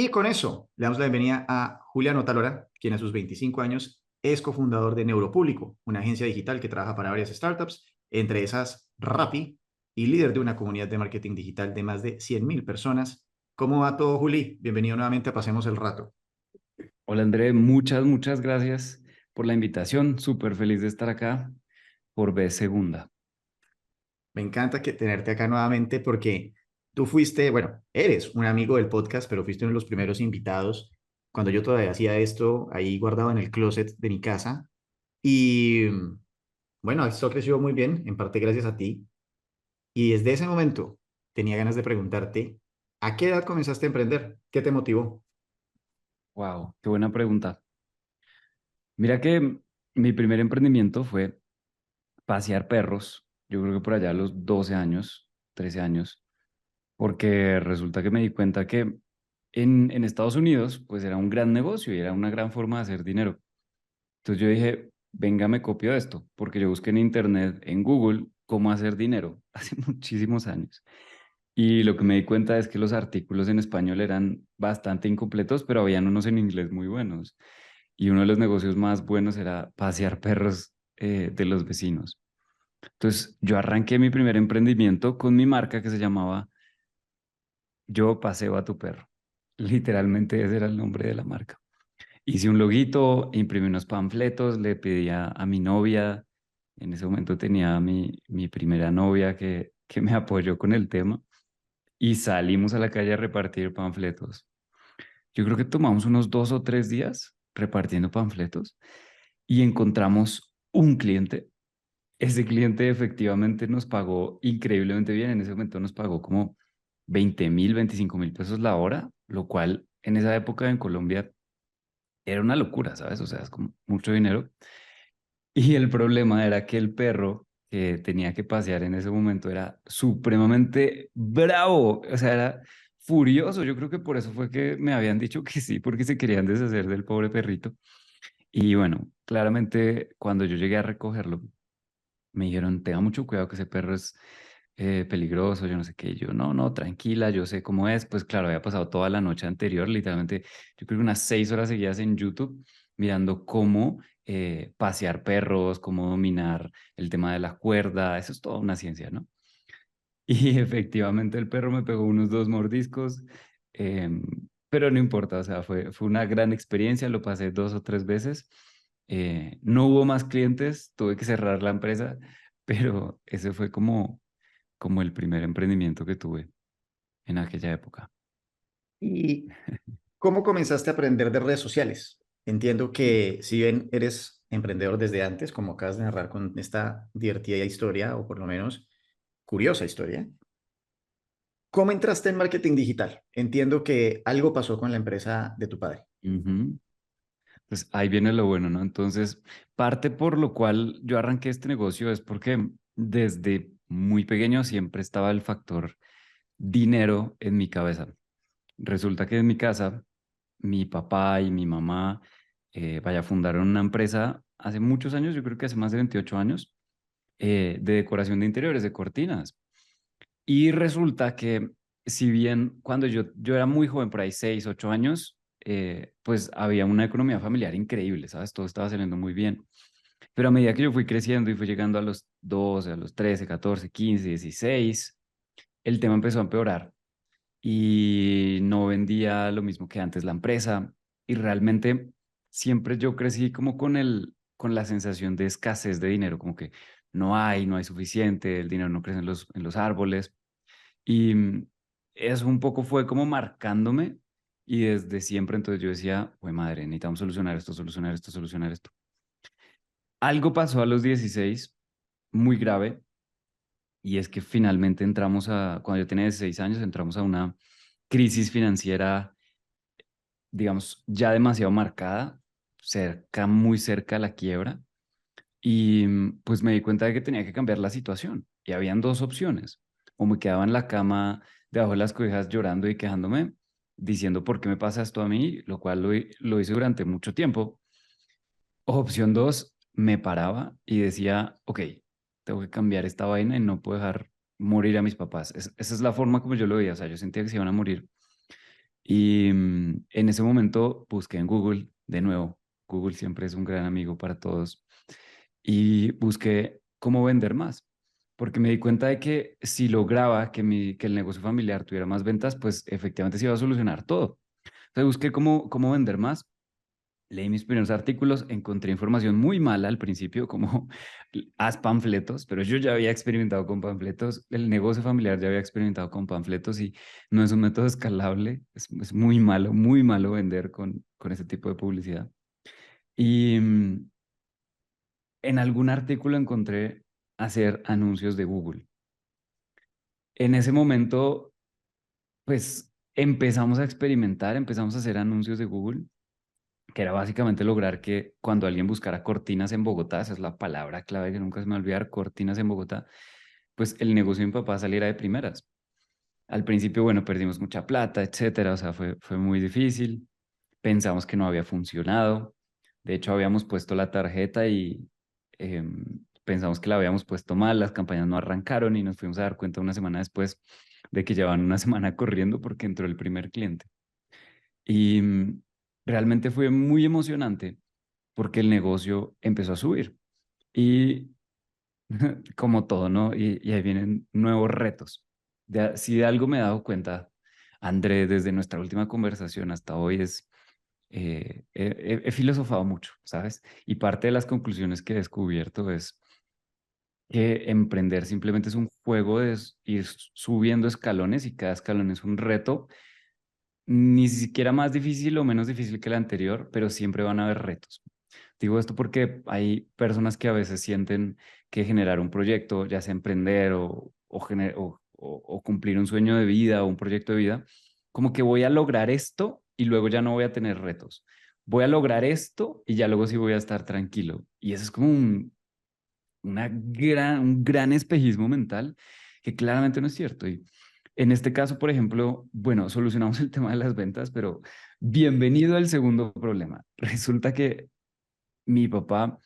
Y con eso, le damos la bienvenida a Juliano Talora, quien a sus 25 años es cofundador de Neuropúblico, una agencia digital que trabaja para varias startups, entre esas Rappi, y líder de una comunidad de marketing digital de más de 100.000 personas. ¿Cómo va todo, Juli? Bienvenido nuevamente a Pasemos el Rato. Hola André, muchas gracias por la invitación. Súper feliz de estar acá por vez segunda. Me encanta tenerte acá nuevamente porque tú fuiste, bueno, eres un amigo del podcast, pero fuiste uno de los primeros invitados cuando yo todavía hacía esto ahí guardado en el closet de mi casa. Y bueno, esto creció muy bien, en parte gracias a ti. Y desde ese momento tenía ganas de preguntarte, ¿a qué edad comenzaste a emprender? ¿Qué te motivó? Wow, qué buena pregunta. Mira que mi primer emprendimiento fue pasear perros. Yo creo que por allá a los 12 años, 13 años, porque resulta que me di cuenta que en Estados Unidos pues era un gran negocio y era una gran forma de hacer dinero. Entonces yo dije, venga, me copio de esto, porque yo busqué en internet, en Google, cómo hacer dinero hace muchísimos años. Y lo que me di cuenta es que los artículos en español eran bastante incompletos, pero habían unos en inglés muy buenos. Y uno de los negocios más buenos era pasear perros de los vecinos. Entonces, yo arranqué mi primer emprendimiento con mi marca que se llamaba Yo Paseo a tu Perro. Literalmente ese era el nombre de la marca. Hice un loguito, imprimí unos panfletos, le pedí a mi novia, en ese momento tenía a mi primera novia que me apoyó con el tema y salimos a la calle a repartir panfletos. Yo creo que tomamos unos 2 o 3 días repartiendo panfletos y encontramos un cliente. Ese cliente efectivamente nos pagó increíblemente bien. En ese momento nos pagó como 20.000, 25.000 pesos la hora, lo cual en esa época en Colombia era una locura, ¿sabes? O sea, es como mucho dinero. Y el problema era que el perro que tenía que pasear en ese momento era supremamente bravo, o sea, era furioso. Yo creo que por eso fue que me habían dicho que sí, porque se querían deshacer del pobre perrito. Y bueno, claramente cuando yo llegué a recogerlo, me dijeron, tenga mucho cuidado que ese perro es peligroso, yo no sé qué. Y yo, no, no, tranquila, yo sé cómo es. Pues claro, había pasado toda la noche anterior, literalmente, yo creo que unas 6 horas seguidas en YouTube, mirando cómo pasear perros, cómo dominar el tema de la cuerda. Eso es toda una ciencia, ¿no? Y efectivamente el perro me pegó unos 2 mordiscos, em, pero no importa, o sea, fue una gran experiencia, lo pasé 2 o 3 veces. No hubo más clientes, tuve que cerrar la empresa, pero ese fue como el primer emprendimiento que tuve en aquella época. ¿Y cómo comenzaste a aprender de redes sociales? Entiendo que si bien eres emprendedor desde antes, como acabas de narrar con esta divertida historia, o por lo menos curiosa historia, ¿cómo entraste en marketing digital? Entiendo que algo pasó con la empresa de tu padre. Ujú. Pues ahí viene lo bueno, ¿no? Entonces, parte por lo cual yo arranqué este negocio es porque desde muy pequeño siempre estaba el factor dinero en mi cabeza. Resulta que en mi casa, mi papá y mi mamá, fundaron una empresa hace muchos años, yo creo que hace más de 28 años, de decoración de interiores, de cortinas. Y resulta que, si bien cuando yo era muy joven, por ahí 6 8 años, pues había una economía familiar increíble, ¿sabes? Todo estaba saliendo muy bien. Pero a medida que yo fui creciendo y fui llegando a los 12 a los 13 14 15 16 el tema empezó a empeorar y no vendía lo mismo que antes la empresa y realmente siempre yo crecí como con la sensación de escasez de dinero, como que no hay suficiente, el dinero no crece en los árboles y eso un poco fue como marcándome y desde siempre entonces yo decía, güey madre, necesitamos solucionar esto, solucionar esto, solucionar esto. Algo pasó a los 16 muy grave y es que finalmente cuando yo tenía 16 años, entramos a una crisis financiera, digamos, ya demasiado marcada, muy cerca a la quiebra. Y pues me di cuenta de que tenía que cambiar la situación. Y habían dos opciones. O me quedaba en la cama debajo de las cobijas llorando y quejándome, diciendo por qué me pasa esto a mí, lo cual lo hice durante mucho tiempo. O opción dos, me paraba y decía, ok, tengo que cambiar esta vaina y no puedo dejar morir a mis papás. Esa es la forma como yo lo veía. O sea, yo sentía que se iban a morir Y en ese momento busqué en Google, de nuevo, Google siempre es un gran amigo para todos, y busqué cómo vender más, porque me di cuenta de que si lograba que el negocio familiar tuviera más ventas, pues efectivamente se iba a solucionar todo. Entonces busqué cómo vender más. Leí mis primeros artículos, encontré información muy mala al principio, como haz panfletos, pero yo ya había experimentado con panfletos, el negocio familiar ya había experimentado con panfletos y no es un método escalable, es muy malo vender con ese tipo de publicidad. Y en algún artículo encontré hacer anuncios de Google. En ese momento, pues empezamos a experimentar, empezamos a hacer anuncios de Google que era básicamente lograr que cuando alguien buscara cortinas en Bogotá, esa es la palabra clave que nunca se me va a olvidar, cortinas en Bogotá, pues el negocio de mi papá saliera de primeras. Al principio, bueno, perdimos mucha plata, etcétera, o sea, fue muy difícil, pensamos que no había funcionado, de hecho habíamos puesto la tarjeta y pensamos que la habíamos puesto mal, las campañas no arrancaron y nos fuimos a dar cuenta una semana después de que llevaban una semana corriendo porque entró el primer cliente. Y realmente fue muy emocionante porque el negocio empezó a subir. Y como todo, ¿no? Y ahí vienen nuevos retos. Si de algo me he dado cuenta, André, desde nuestra última conversación hasta hoy es, he filosofado mucho, ¿sabes? Y parte de las conclusiones que he descubierto es que emprender simplemente es un juego de ir subiendo escalones y cada escalón es un reto ni siquiera más difícil o menos difícil que el anterior, pero siempre van a haber retos. Digo esto porque hay personas que a veces sienten que generar un proyecto, ya sea emprender o cumplir un sueño de vida o un proyecto de vida, como que voy a lograr esto y luego ya no voy a tener retos. Voy a lograr esto y ya luego sí voy a estar tranquilo. Y eso es como un gran espejismo mental que claramente no es cierto. Y en este caso, por ejemplo, bueno, solucionamos el tema de las ventas, pero bienvenido al segundo problema. Resulta que mi papá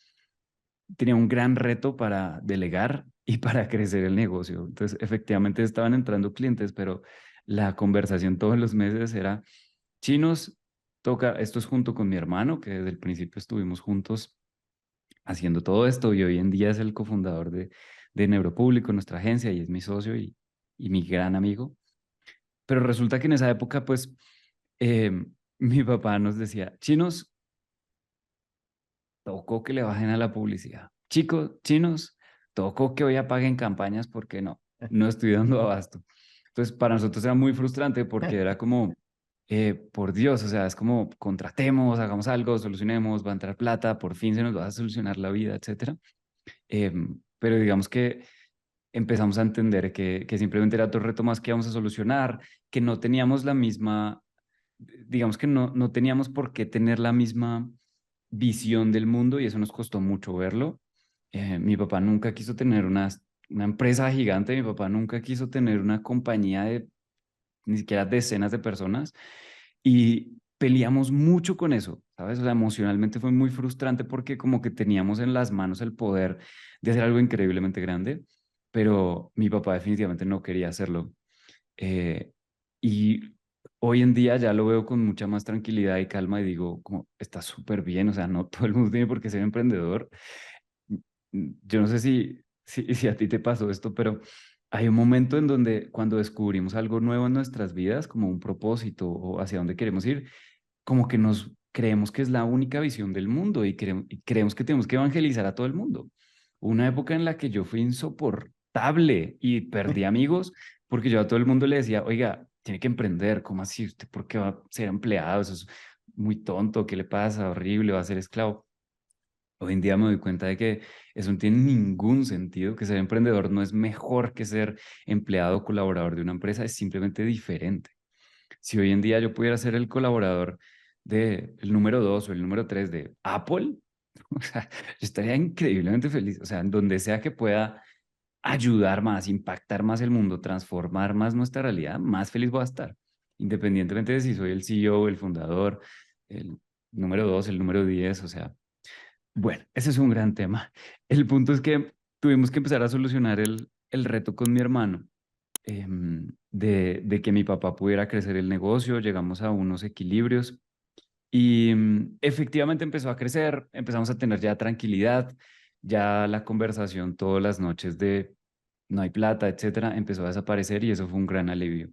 tenía un gran reto para delegar y para crecer el negocio. Entonces, efectivamente estaban entrando clientes, pero la conversación todos los meses era, chinos, toca, esto es junto con mi hermano, que desde el principio estuvimos juntos haciendo todo esto y hoy en día es el cofundador de Neuropúblico, nuestra agencia, y es mi socio y mi gran amigo. Pero resulta que en esa época, pues, eh, mi papá nos decía, chinos, tocó que le bajen a la publicidad. Chicos, chinos, tocó que hoy apaguen campañas porque no estoy dando abasto. Entonces, para nosotros era muy frustrante porque era como, por Dios, o sea, es como contratemos, hagamos algo, solucionemos, va a entrar plata, por fin se nos va a solucionar la vida, etcétera. Pero digamos que empezamos a entender que simplemente era otro reto más que íbamos a solucionar, que no teníamos la misma, digamos que no teníamos por qué tener la misma visión del mundo y eso nos costó mucho verlo. Mi papá nunca quiso tener una empresa gigante, mi papá nunca quiso tener una compañía de ni siquiera decenas de personas y peleamos mucho con eso, ¿sabes? O sea, emocionalmente fue muy frustrante porque como que teníamos en las manos el poder de hacer algo increíblemente grande, pero mi papá definitivamente no quería hacerlo. Eh, y hoy en día ya lo veo con mucha más tranquilidad y calma y digo, como, está súper bien, o sea, no todo el mundo tiene por qué ser emprendedor. Yo no sé si a ti te pasó esto, pero hay un momento en donde cuando descubrimos algo nuevo en nuestras vidas, como un propósito o hacia dónde queremos ir, como que nos creemos que es la única visión del mundo y creemos que tenemos que evangelizar a todo el mundo. Una época en la que yo fui insoportable y perdí amigos porque yo a todo el mundo le decía, oiga, tiene que emprender, ¿cómo así? ¿Usted por qué va a ser empleado? Eso es muy tonto, ¿qué le pasa? Horrible, va a ser esclavo. Hoy en día me doy cuenta de que eso no tiene ningún sentido, que ser emprendedor no es mejor que ser empleado o colaborador de una empresa, es simplemente diferente. Si hoy en día yo pudiera ser el colaborador el número 2 o el número 3 de Apple, o sea, yo estaría increíblemente feliz. O sea, en donde sea que pueda ayudar más, impactar más el mundo, transformar más nuestra realidad, más feliz voy a estar. Independientemente de si soy el CEO, el fundador, el número 2, el número 10, o sea, bueno, ese es un gran tema. El punto es que tuvimos que empezar a solucionar el reto con mi hermano. de que mi papá pudiera crecer el negocio, llegamos a unos equilibrios y efectivamente empezó a crecer, empezamos a tener ya tranquilidad, ya la conversación todas las noches de no hay plata, etcétera, empezó a desaparecer y eso fue un gran alivio.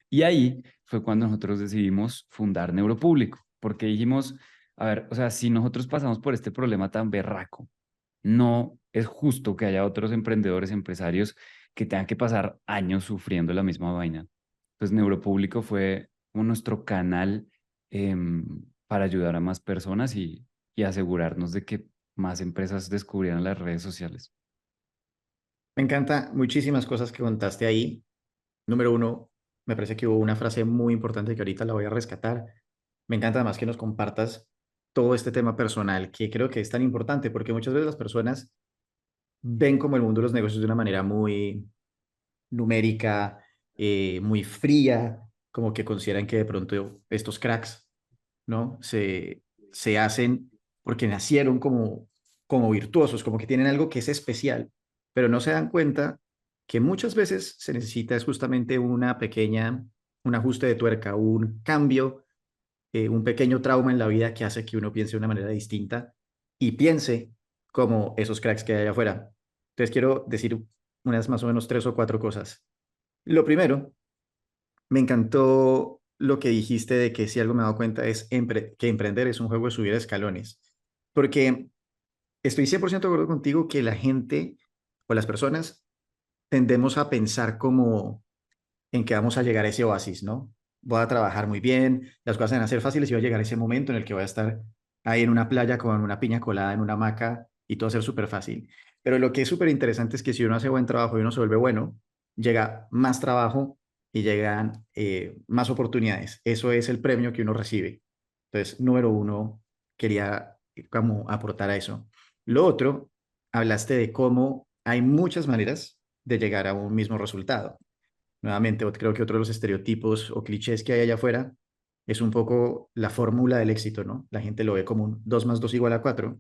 Y ahí fue cuando nosotros decidimos fundar Neuropúblico, porque dijimos, a ver, o sea, si nosotros pasamos por este problema tan berraco, no es justo que haya otros emprendedores, empresarios que tengan que pasar años sufriendo la misma vaina. Pues Neuropúblico fue como nuestro canal para ayudar a más personas y asegurarnos de que más empresas descubrieran las redes sociales. Me encanta muchísimas cosas que contaste ahí. Número uno, me parece que hubo una frase muy importante que ahorita la voy a rescatar. Me encanta además que nos compartas todo este tema personal que creo que es tan importante porque muchas veces las personas ven como el mundo de los negocios de una manera muy numérica, muy fría, como que consideran que de pronto estos cracks, ¿no? Se hacen porque nacieron como virtuosos, como que tienen algo que es especial, pero no se dan cuenta que muchas veces se necesita es justamente un ajuste de tuerca, un cambio, un pequeño trauma en la vida que hace que uno piense de una manera distinta y piense como esos cracks que hay allá afuera. Entonces quiero decir unas más o menos tres o cuatro cosas. Lo primero, me encantó lo que dijiste de que si algo me he dado cuenta es que emprender es un juego de subir escalones, porque estoy 100% de acuerdo contigo que la gente o las personas tendemos a pensar como en que vamos a llegar a ese oasis, ¿no? Voy a trabajar muy bien, las cosas van a ser fáciles y voy a llegar a ese momento en el que voy a estar ahí en una playa con una piña colada en una hamaca y todo va a ser súper fácil. Pero lo que es súper interesante es que si uno hace buen trabajo y uno se vuelve bueno, llega más trabajo y llegan más oportunidades. Eso es el premio que uno recibe. Entonces, número uno, quería como aportar a eso. Lo otro, hablaste de cómo hay muchas maneras de llegar a un mismo resultado. Nuevamente, creo que otro de los estereotipos o clichés que hay allá afuera es un poco la fórmula del éxito, ¿no? La gente lo ve como un 2 más 2 igual a 4.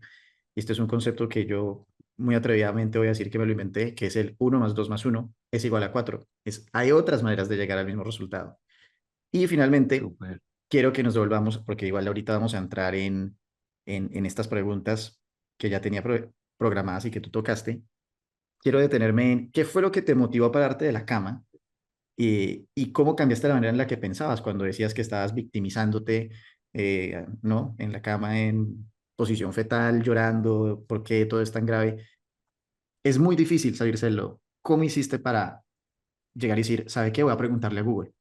Y este es un concepto que yo muy atrevidamente voy a decir que me lo inventé, que es el uno más 2 más uno es igual a 4. Hay otras maneras de llegar al mismo resultado. Y finalmente, Súper. quiero que nos devolvamos, porque igual ahorita vamos a entrar en estas preguntas que ya tenía programadas y que tú tocaste. Quiero detenerme en qué fue lo que te motivó a pararte de la cama y cómo cambiaste la manera en la que pensabas cuando decías que estabas victimizándote, ¿no? En la cama, en posición fetal, llorando, ¿por qué todo es tan grave? Es muy difícil salírselo. ¿Cómo hiciste para llegar y decir, ¿sabe qué? Voy a preguntarle a Google.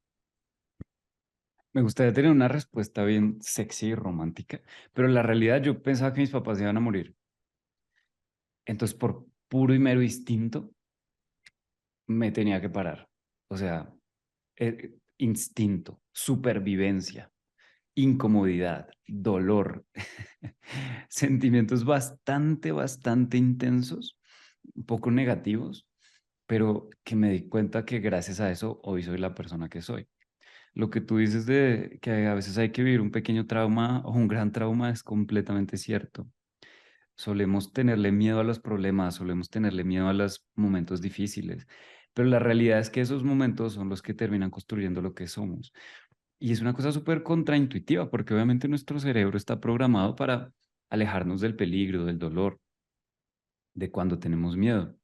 Me gustaría tener una respuesta bien sexy y romántica, pero la realidad yo pensaba que mis papás iban a morir. Entonces, por puro y mero instinto, me tenía que parar. O sea, instinto, supervivencia, incomodidad, dolor, sentimientos bastante intensos, un poco negativos, pero que me di cuenta que gracias a eso hoy soy la persona que soy. Lo que tú dices de que a veces hay que vivir un pequeño trauma o un gran trauma es completamente cierto. Solemos tenerle miedo a los problemas, solemos tenerle miedo a los momentos difíciles, pero la realidad es que esos momentos son los que terminan construyendo lo que somos. Y es una cosa súper contraintuitiva, porque obviamente nuestro cerebro está programado para alejarnos del peligro, del dolor, de cuando tenemos miedo.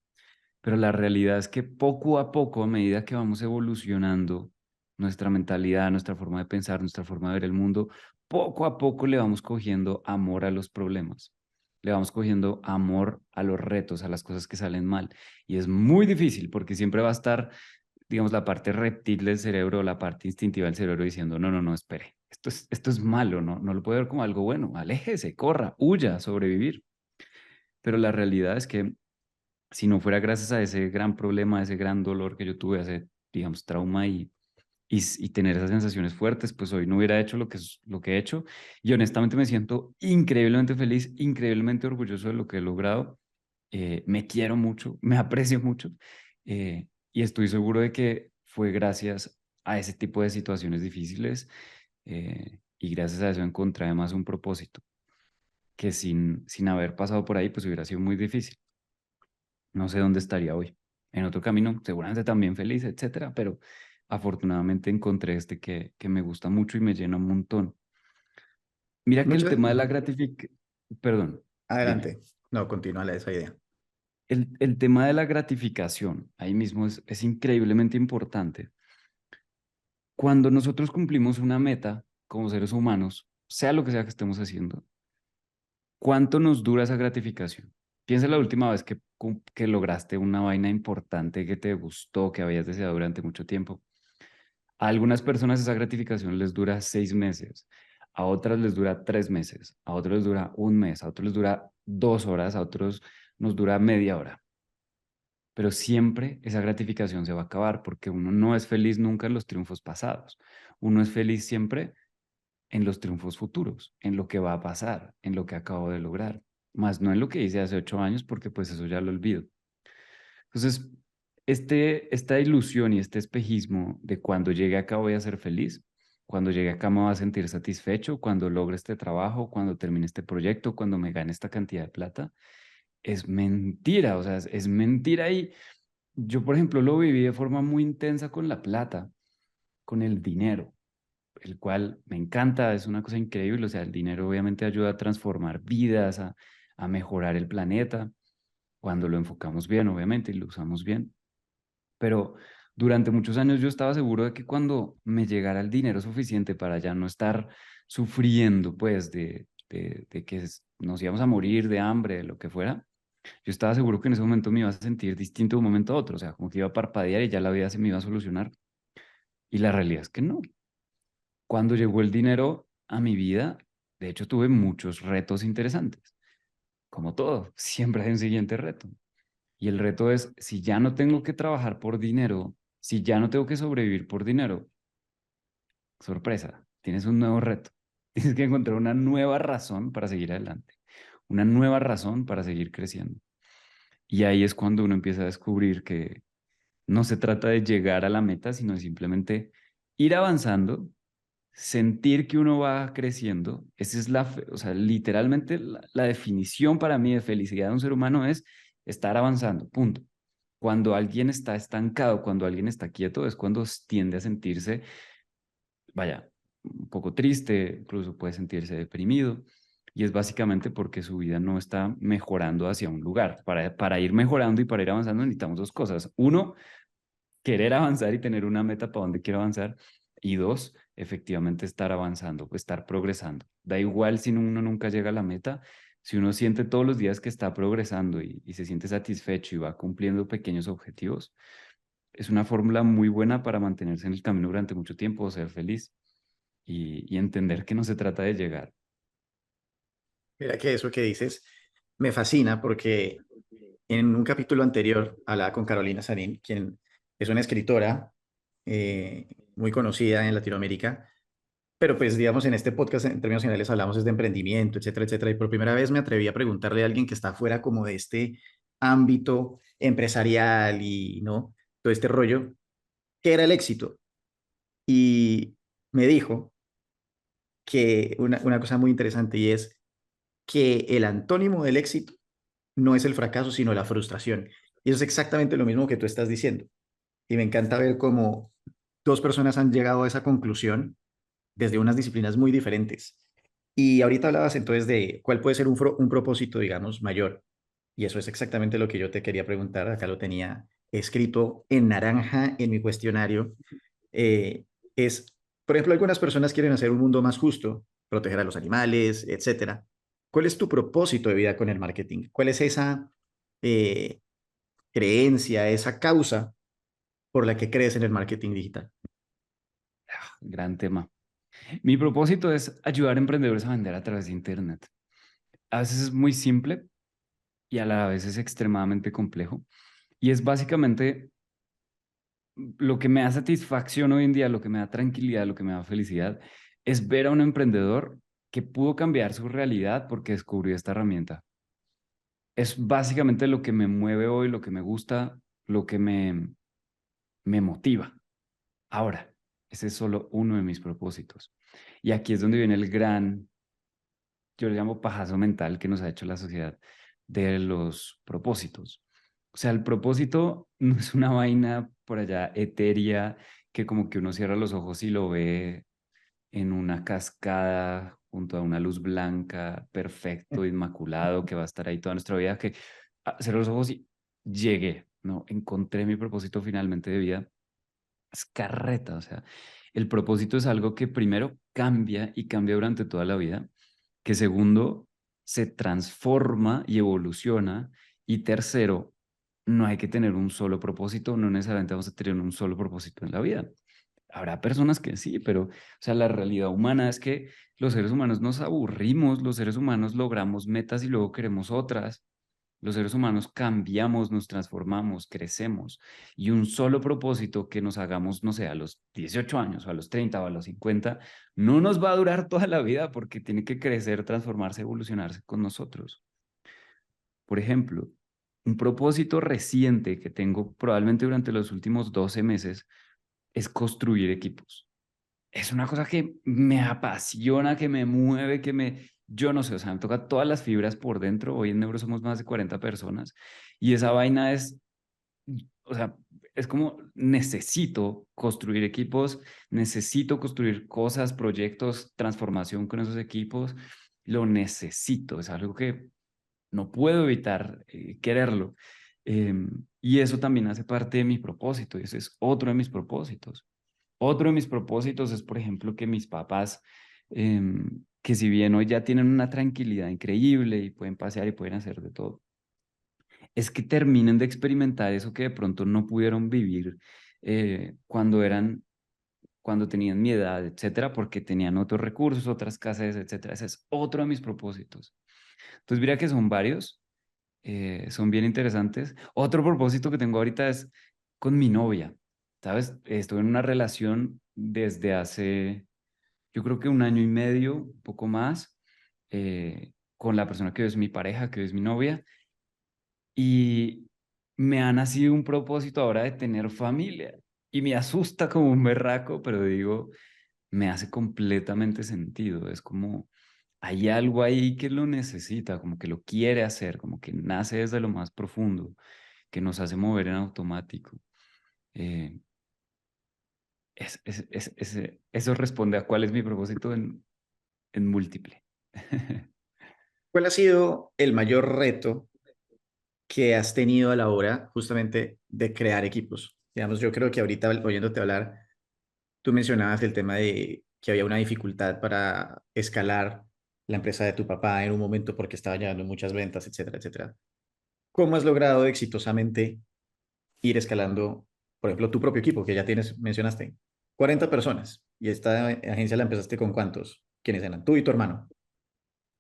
Pero la realidad es que poco a poco, a medida que vamos evolucionando nuestra mentalidad, nuestra forma de pensar, nuestra forma de ver el mundo, poco a poco le vamos cogiendo amor a los problemas. Le vamos cogiendo amor a los retos, a las cosas que salen mal. Y es muy difícil porque siempre va a estar, digamos, la parte reptil del cerebro, la parte instintiva del cerebro diciendo, no, no, no, espere, esto es malo, ¿no? No lo puede ver como algo bueno. Aléjese, corra, huya, sobrevivir. Pero la realidad es que si no fuera gracias a ese gran problema, a ese gran dolor que yo tuve, a ese, digamos, trauma y tener esas sensaciones fuertes, pues hoy no hubiera hecho lo que he hecho. Y honestamente me siento increíblemente feliz, increíblemente orgulloso de lo que he logrado. Me quiero mucho, me aprecio mucho y estoy seguro de que fue gracias a ese tipo de situaciones difíciles y gracias a eso encontré además un propósito que sin haber pasado por ahí, pues hubiera sido muy difícil. No sé dónde estaría hoy. En otro camino, seguramente también feliz, etcétera, afortunadamente encontré este que me gusta mucho y me llena un montón. Mira que el tema de la Ujú. gratificación, perdón, dime. Adelante. No, continúa esa idea. El tema de la gratificación, ahí mismo es increíblemente importante. Cuando nosotros cumplimos una meta como seres humanos, sea lo que sea que estemos haciendo, ¿cuánto nos dura esa gratificación? Piensa la última vez que lograste una vaina importante que te gustó, que habías deseado durante mucho tiempo. A algunas personas esa gratificación les dura 6 meses, a otras les dura 3 meses, a otros les dura un mes, a otros les dura 2 horas, a otros nos dura media hora. Pero siempre esa gratificación se va a acabar porque uno no es feliz nunca en los triunfos pasados. Uno es feliz siempre en los triunfos futuros, en lo que va a pasar, en lo que acabo de lograr, más no en lo que hice hace 8 años porque pues eso ya lo olvido. Entonces, esta ilusión y este espejismo de cuando llegue acá voy a ser feliz, cuando llegue acá me voy a sentir satisfecho, cuando logre este trabajo, cuando termine este proyecto, cuando me gane esta cantidad de plata, es mentira, o sea, es mentira y yo, por ejemplo, lo viví de forma muy intensa con la plata, con el dinero, el cual me encanta, es una cosa increíble, o sea, el dinero obviamente ayuda a transformar vidas, a mejorar el planeta, cuando lo enfocamos bien, obviamente, y lo usamos bien. Pero durante muchos años yo estaba seguro de que cuando me llegara el dinero suficiente para ya no estar sufriendo, pues, de que nos íbamos a morir de hambre, de lo que fuera, yo estaba seguro que en ese momento me iba a sentir distinto de un momento a otro, o sea, como que iba a parpadear y ya la vida se me iba a solucionar. Y la realidad es que no. Cuando llegó el dinero a mi vida, de hecho tuve muchos retos interesantes. Como todo, siempre hay un siguiente reto. Y el reto es, si ya no tengo que trabajar por dinero, si ya no tengo que sobrevivir por dinero, sorpresa, tienes un nuevo reto. Tienes que encontrar una nueva razón para seguir adelante, una nueva razón para seguir creciendo. Y ahí es cuando uno empieza a descubrir que no se trata de llegar a la meta, sino de simplemente ir avanzando, sentir que uno va creciendo. Esa es o sea, literalmente la definición para mí de felicidad de un ser humano es estar avanzando, punto. Cuando alguien está estancado, cuando alguien está quieto, es cuando tiende a sentirse, vaya, un poco triste, incluso puede sentirse deprimido. Y es básicamente porque su vida no está mejorando hacia un lugar. Para ir mejorando y para ir avanzando necesitamos dos cosas. Uno, querer avanzar y tener una meta para donde quiero avanzar. Y dos, efectivamente estar avanzando, estar progresando. Da igual si uno nunca llega a la meta, si uno siente todos los días que está progresando y se siente satisfecho y va cumpliendo pequeños objetivos, es una fórmula muy buena para mantenerse en el camino durante mucho tiempo, ser feliz y entender que no se trata de llegar. Mira que eso que dices me fascina porque en un capítulo anterior hablaba con Carolina Sarín, quien es una escritora muy conocida en Latinoamérica, pero pues digamos en este podcast en términos generales hablamos es de emprendimiento, etcétera, etcétera, y por primera vez me atreví a preguntarle a alguien que está fuera como de este ámbito empresarial y no todo este rollo, ¿qué era el éxito? Y me dijo que una cosa muy interesante y es que el antónimo del éxito no es el fracaso, sino la frustración. Y eso es exactamente lo mismo que tú estás diciendo. Y me encanta ver cómo dos personas han llegado a esa conclusión desde unas disciplinas muy diferentes. Y ahorita hablabas entonces de cuál puede ser un propósito, digamos, mayor. Y eso es exactamente lo que yo te quería preguntar. Acá lo tenía escrito en naranja en mi cuestionario. Eh, es, por ejemplo, algunas personas quieren hacer un mundo más justo, proteger a los animales, etcétera. ¿Cuál es tu propósito de vida con el marketing? ¿Cuál es esa eh, creencia, esa causa por la que crees en el marketing digital? Gran tema. Mi propósito es ayudar a emprendedores a vender a través de Internet. A veces es muy simple y a la vez es extremadamente complejo. Y es básicamente lo que me da satisfacción hoy en día, lo que me da tranquilidad, lo que me da felicidad, es ver a un emprendedor que pudo cambiar su realidad porque descubrió esta herramienta. Es básicamente lo que me mueve hoy, lo que me gusta, lo que me motiva. Ahora, ese es solo uno de mis propósitos. Y aquí es donde viene el gran, yo le llamo pajazo mental que nos ha hecho la sociedad de los propósitos. O sea, el propósito no es una vaina por allá etérea que como que uno cierra los ojos y lo ve en una cascada junto a una luz blanca, perfecto, inmaculado, que va a estar ahí toda nuestra vida, que cerré los ojos y llegué, ¿no? Encontré mi propósito finalmente de vida. Es carreta, o sea, el propósito es algo que primero cambia y cambia durante toda la vida, que segundo se transforma y evoluciona, y tercero, no hay que tener un solo propósito, no necesariamente vamos a tener un solo propósito en la vida. Habrá personas que sí, pero, o sea, la realidad humana es que los seres humanos nos aburrimos, los seres humanos logramos metas y luego queremos otras. Los seres humanos cambiamos, nos transformamos, crecemos. Y un solo propósito que nos hagamos, no sé, a los 18 años o a los 30 o a los 50, no nos va a durar toda la vida porque tiene que crecer, transformarse, evolucionarse con nosotros. Por ejemplo, un propósito reciente que tengo probablemente durante los últimos 12 meses es construir equipos. Es una cosa que me apasiona, que me mueve, yo no sé, o sea, me toca todas las fibras por dentro. Hoy en Neuro somos más de 40 personas y esa vaina es, o sea, es como necesito construir equipos, necesito construir cosas, proyectos, transformación con esos equipos. Lo necesito, es algo que no puedo evitar quererlo. Y eso también hace parte de mi propósito y ese es otro de mis propósitos. Otro de mis propósitos es, por ejemplo, que mis papás, que si bien hoy ya tienen una tranquilidad increíble y pueden pasear y pueden hacer de todo, es que terminen de experimentar eso que de pronto no pudieron vivir cuando tenían mi edad, etcétera, porque tenían otros recursos, otras casas, etcétera. Ese es otro de mis propósitos. Entonces, mira que son varios, son bien interesantes. Otro propósito que tengo ahorita es con mi novia, ¿sabes? Estuve en una relación desde hace, yo creo que un año y medio, un poco más, con la persona que hoy es mi pareja, que hoy es mi novia, y me ha nacido un propósito ahora de tener familia. Y me asusta como un berraco, pero digo, me hace completamente sentido. Es como, hay algo ahí que lo necesita, como que lo quiere hacer, como que nace desde lo más profundo, que nos hace mover en automático. Eh, eso responde a cuál es mi propósito en múltiple. ¿Cuál ha sido el mayor reto que has tenido a la hora justamente de crear equipos? Digamos, yo creo que ahorita oyéndote hablar, tú mencionabas el tema de que había una dificultad para escalar la empresa de tu papá en un momento porque estaba llevando muchas ventas, etcétera, etcétera. ¿Cómo has logrado exitosamente ir escalando, por ejemplo, tu propio equipo, que ya tienes, mencionaste, 40 personas, y esta agencia la empezaste con cuántos? ¿Quiénes eran? Tú y tu hermano.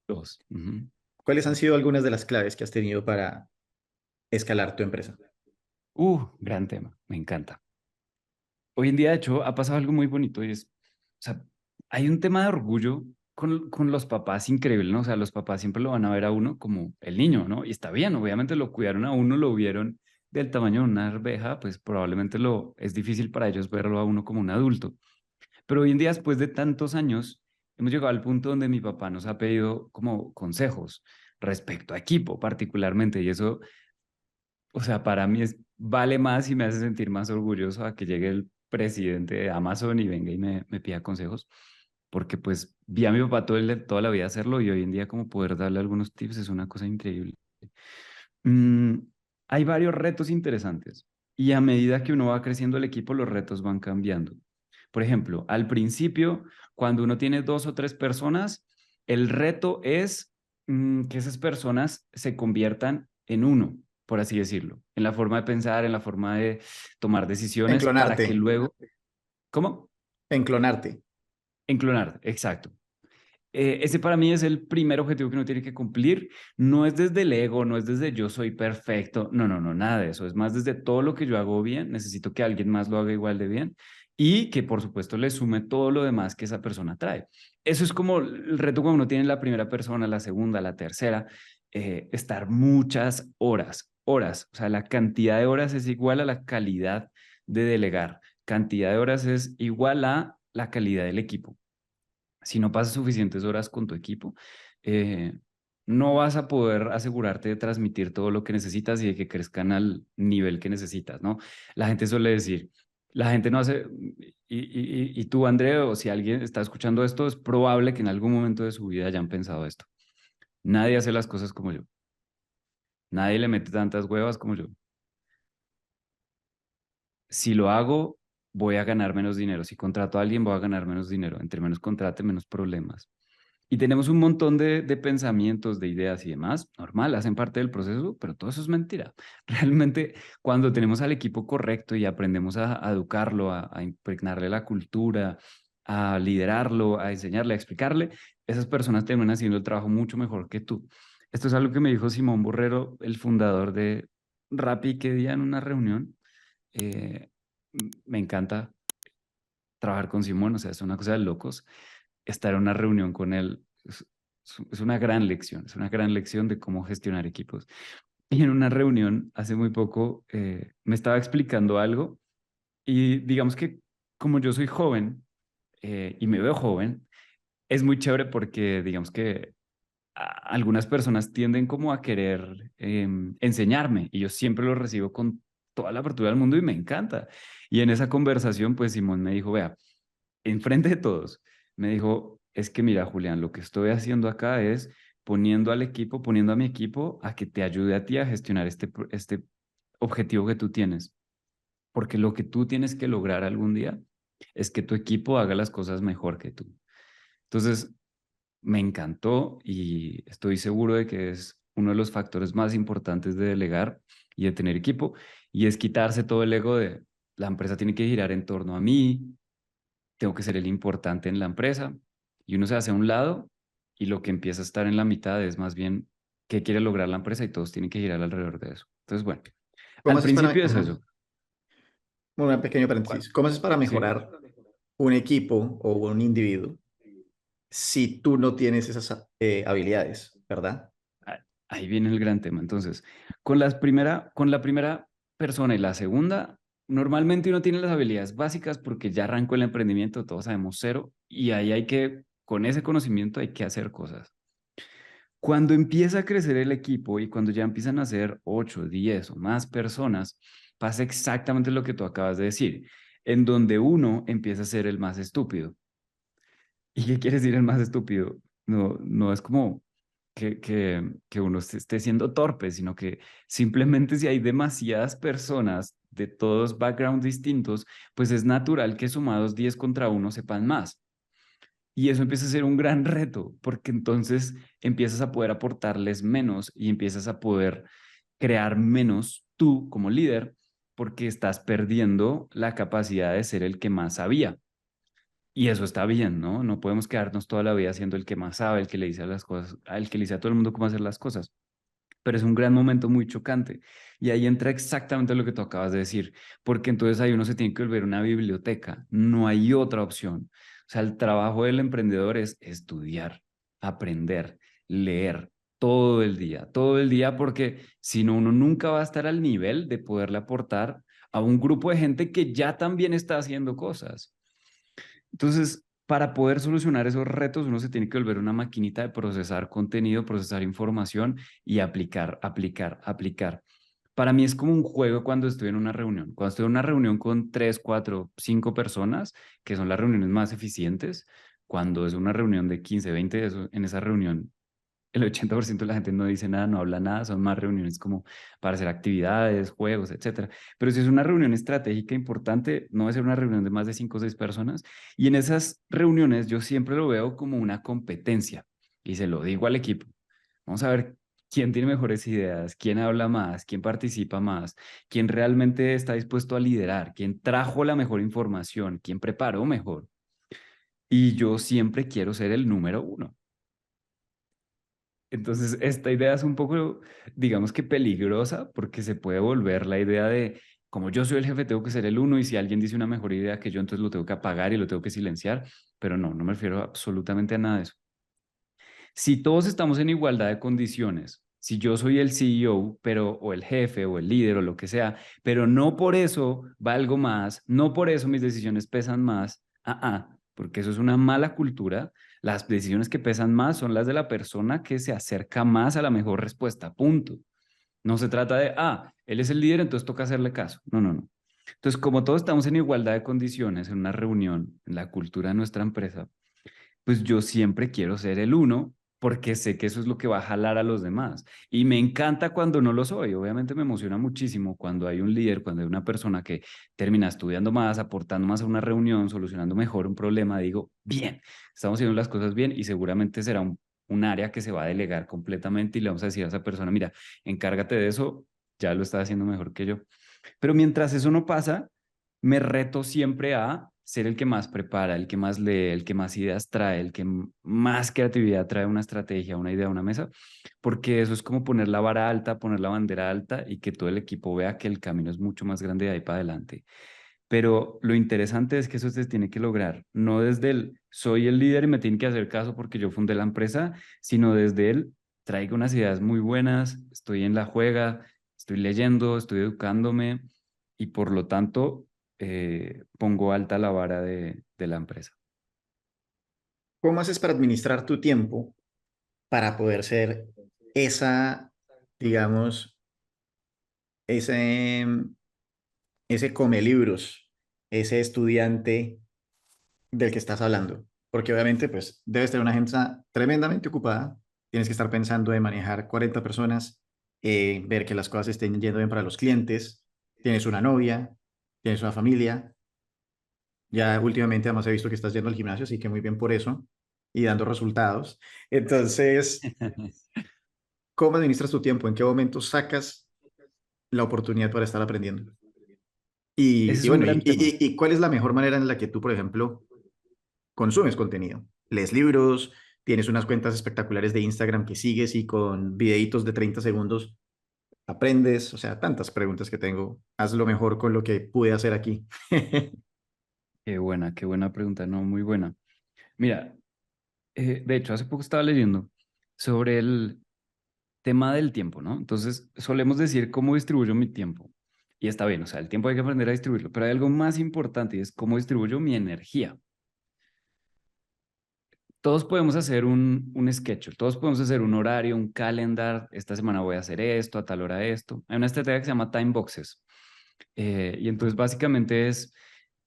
Dos. Ujú. ¿Cuáles han sido algunas de las claves que has tenido para escalar tu empresa? Gran tema, me encanta. Hoy en día, de hecho, ha pasado algo muy bonito y es, o sea, hay un tema de orgullo con los papás increíble, ¿no? O sea, los papás siempre lo van a ver a uno como el niño, ¿no? Y está bien, obviamente lo cuidaron a uno, lo vieron del tamaño de una arveja, pues probablemente es difícil para ellos verlo a uno como un adulto. Pero hoy en día, después de tantos años, hemos llegado al punto donde mi papá nos ha pedido como consejos respecto a equipo particularmente, y eso, o sea, para mí vale más y me hace sentir más orgulloso a que llegue el presidente de Amazon y venga y me pida consejos, porque pues vi a mi papá toda la vida hacerlo y hoy en día como poder darle algunos tips es una cosa increíble. Mm, hay varios retos interesantes y a medida que uno va creciendo el equipo, los retos van cambiando. Por ejemplo, al principio, cuando uno tiene dos o tres personas, el reto es que esas personas se conviertan en uno, por así decirlo, en la forma de pensar, en la forma de tomar En decisiones para que clonarte, luego, ¿cómo? en clonarte. En clonar, exacto. Ese para mí es el primer objetivo que uno tiene que cumplir. No es desde el ego, no es desde yo soy perfecto. No, no, no, nada de eso. Es más desde todo lo que yo hago bien. Necesito que alguien más lo haga igual de bien y que por supuesto le sume todo lo demás que esa persona trae. Eso es como el reto cuando uno tiene la primera persona, la segunda, la tercera, estar muchas horas, horas. O sea, la cantidad de horas es igual a la calidad de delegar. Cantidad de horas es igual a la calidad del equipo. Si no pasas suficientes horas con tu equipo, eh, no vas a poder asegurarte de transmitir todo lo que necesitas y de que crezcan al nivel que necesitas, ¿no? La gente suele decir, La gente no hace, y tú, André, o si alguien está escuchando esto, es probable que en algún momento de su vida hayan pensado esto. Nadie hace las cosas como yo. Nadie le mete tantas huevas como yo. Si lo hago, voy a ganar menos dinero. Si contrato a alguien, voy a ganar menos dinero. Entre menos contrate, menos problemas. Y tenemos un montón de pensamientos, de ideas y demás, normal, hacen parte del proceso, pero todo eso es mentira. Realmente, cuando tenemos al equipo correcto y aprendemos a educarlo, a impregnarle la cultura, a liderarlo, a enseñarle, a explicarle, esas personas terminan haciendo el trabajo mucho mejor que tú. Esto es algo que me dijo Simón Borrero, el fundador de Rappi, que día en una reunión. Eh, Me encanta trabajar con Simón, o sea, es una cosa de locos estar en una reunión con él es una gran lección, es una gran lección de cómo gestionar equipos. Y en una reunión hace muy poco me estaba explicando algo y digamos que como yo soy joven y me veo joven, es muy chévere porque digamos que algunas personas tienden como a querer enseñarme y yo siempre lo recibo con toda la apertura del mundo y me encanta. Y en esa conversación, pues Simón me dijo, vea, enfrente de todos, me dijo, es que mira, Julián, lo que estoy haciendo acá es poniendo al equipo, poniendo a mi equipo a que te ayude a ti a gestionar este objetivo que tú tienes. Porque lo que tú tienes que lograr algún día es que tu equipo haga las cosas mejor que tú. Entonces, me encantó y estoy seguro de que es uno de los factores más importantes de delegar y de tener equipo, y es quitarse todo el ego de la empresa tiene que girar en torno a mí, tengo que ser el importante en la empresa, y uno se hace a un lado y lo que empieza a estar en la mitad es más bien qué quiere lograr la empresa y todos tienen que girar alrededor de eso. Entonces, bueno, ¿Cómo al haces para, principio es ajá, eso. un pequeño ¿Cuál? paréntesis, cómo haces para Sí. mejorar un equipo o un individuo si tú no tienes esas habilidades, ¿verdad? Ahí viene el gran tema. Entonces, con la primera persona y la segunda, normalmente uno tiene las habilidades básicas porque ya arrancó el emprendimiento, todos sabemos cero, y ahí hay que, con ese conocimiento hay que hacer cosas. Cuando empieza a crecer el equipo y cuando ya empiezan a ser 8, 10 o más personas, pasa exactamente lo que tú acabas de decir, en donde uno empieza a ser el más estúpido. ¿Y qué quiere decir el más estúpido? No, no es como que uno esté siendo torpe, sino que simplemente si hay demasiadas personas de todos backgrounds distintos, pues es natural que sumados 10 contra uno sepan más. Y eso empieza a ser un gran reto, porque entonces empiezas a poder aportarles menos y empiezas a poder crear menos tú como líder, porque estás perdiendo la capacidad de ser el que más sabía. Y eso está bien, ¿no? No podemos quedarnos toda la vida siendo el que más sabe, el que le dice a las cosas, el que le dice a todo el mundo cómo hacer las cosas. Pero es un gran momento muy chocante. Y ahí entra exactamente lo que tú acabas de decir, porque entonces ahí uno se tiene que volver una biblioteca. No hay otra opción. O sea, el trabajo del emprendedor es estudiar, aprender, leer todo el día, porque si no, uno nunca va a estar al nivel de poderle aportar a un grupo de gente que ya también está haciendo cosas. Entonces, para poder solucionar esos retos, uno se tiene que volver una maquinita de procesar contenido, procesar información y aplicar, aplicar, aplicar. Para mí es como un juego cuando estoy en una reunión. Cuando estoy en una reunión con 3, 4, 5 personas, que son las reuniones más eficientes, cuando es una reunión de 15, 20, en esa reunión el 80% de la gente no dice nada, no habla nada, son más reuniones como para hacer actividades, juegos, etcétera. Pero si es una reunión estratégica importante, no va a ser una reunión de más de 5 o 6 personas. Y en esas reuniones yo siempre lo veo como una competencia y se lo digo al equipo. Vamos a ver quién tiene mejores ideas, quién habla más, quién participa más, quién realmente está dispuesto a liderar, quién trajo la mejor información, quién preparó mejor. Y yo siempre quiero ser el número uno. Entonces, esta idea es un poco, digamos que peligrosa, porque se puede volver la idea de, como yo soy el jefe, tengo que ser el uno, y si alguien dice una mejor idea que yo, entonces lo tengo que apagar y lo tengo que silenciar, pero no, no me refiero absolutamente a nada de eso. Si todos estamos en igualdad de condiciones, si yo soy el CEO, pero, o el jefe, o el líder, o lo que sea, pero no por eso valgo más, no por eso mis decisiones pesan más, porque eso es una mala cultura. Las decisiones que pesan más son las de la persona que se acerca más a la mejor respuesta, punto. No se trata de, él es el líder, entonces toca hacerle caso. No, no, no. Entonces, como todos estamos en igualdad de condiciones en una reunión, en la cultura de nuestra empresa, pues yo siempre quiero ser el uno porque sé que eso es lo que va a jalar a los demás. Y me encanta cuando no lo soy. Obviamente me emociona muchísimo cuando hay un líder, cuando hay una persona que termina estudiando más, aportando más a una reunión, solucionando mejor un problema. Digo, bien, estamos haciendo las cosas bien y seguramente será un área que se va a delegar completamente y le vamos a decir a esa persona, mira, encárgate de eso, ya lo está haciendo mejor que yo. Pero mientras eso no pasa, me reto siempre a ser el que más prepara, el que más lee, el que más ideas trae, el que más creatividad trae una estrategia, una idea, una mesa, porque eso es como poner la vara alta, poner la bandera alta y que todo el equipo vea que el camino es mucho más grande de ahí para adelante. Pero lo interesante es que eso se tiene que lograr, no desde el soy el líder y me tienen que hacer caso porque yo fundé la empresa, sino desde el traigo unas ideas muy buenas, estoy en la juega, estoy leyendo, estoy educándome y por lo tanto pongo alta la vara de la empresa. ¿Cómo haces para administrar tu tiempo para poder ser esa, digamos, ese, ese come libros, ese estudiante del que estás hablando? Porque obviamente, pues, debes tener una agenda tremendamente ocupada. Tienes que estar pensando en manejar 40 personas, ver que las cosas estén yendo bien para los clientes. Tienes una novia, tienes una familia. Ya últimamente además he visto que estás yendo al gimnasio, así que muy bien por eso y dando resultados. Entonces, ¿cómo administras tu tiempo? ¿En qué momento sacas la oportunidad para estar aprendiendo? Ese Y es un bueno, gran tema. y ¿cuál es la mejor manera en la que tú, por ejemplo, consumes contenido? ¿Lees libros? ¿Tienes unas cuentas espectaculares de Instagram que sigues y con videitos de 30 segundos aprendes? O sea, tantas preguntas que tengo. Haz lo mejor con lo que pude hacer aquí. Qué buena pregunta, no, muy buena. Mira, de hecho, hace poco estaba leyendo sobre el tema del tiempo, ¿no? Entonces, solemos decir cómo distribuyo mi tiempo. Y está bien, o sea, el tiempo hay que aprender a distribuirlo, pero hay algo más importante y es cómo distribuyo mi energía. Todos podemos hacer un schedule, todos podemos hacer un horario, un calendar. Esta semana voy a hacer esto, a tal hora esto. Hay una estrategia que se llama time boxes. Y entonces básicamente es,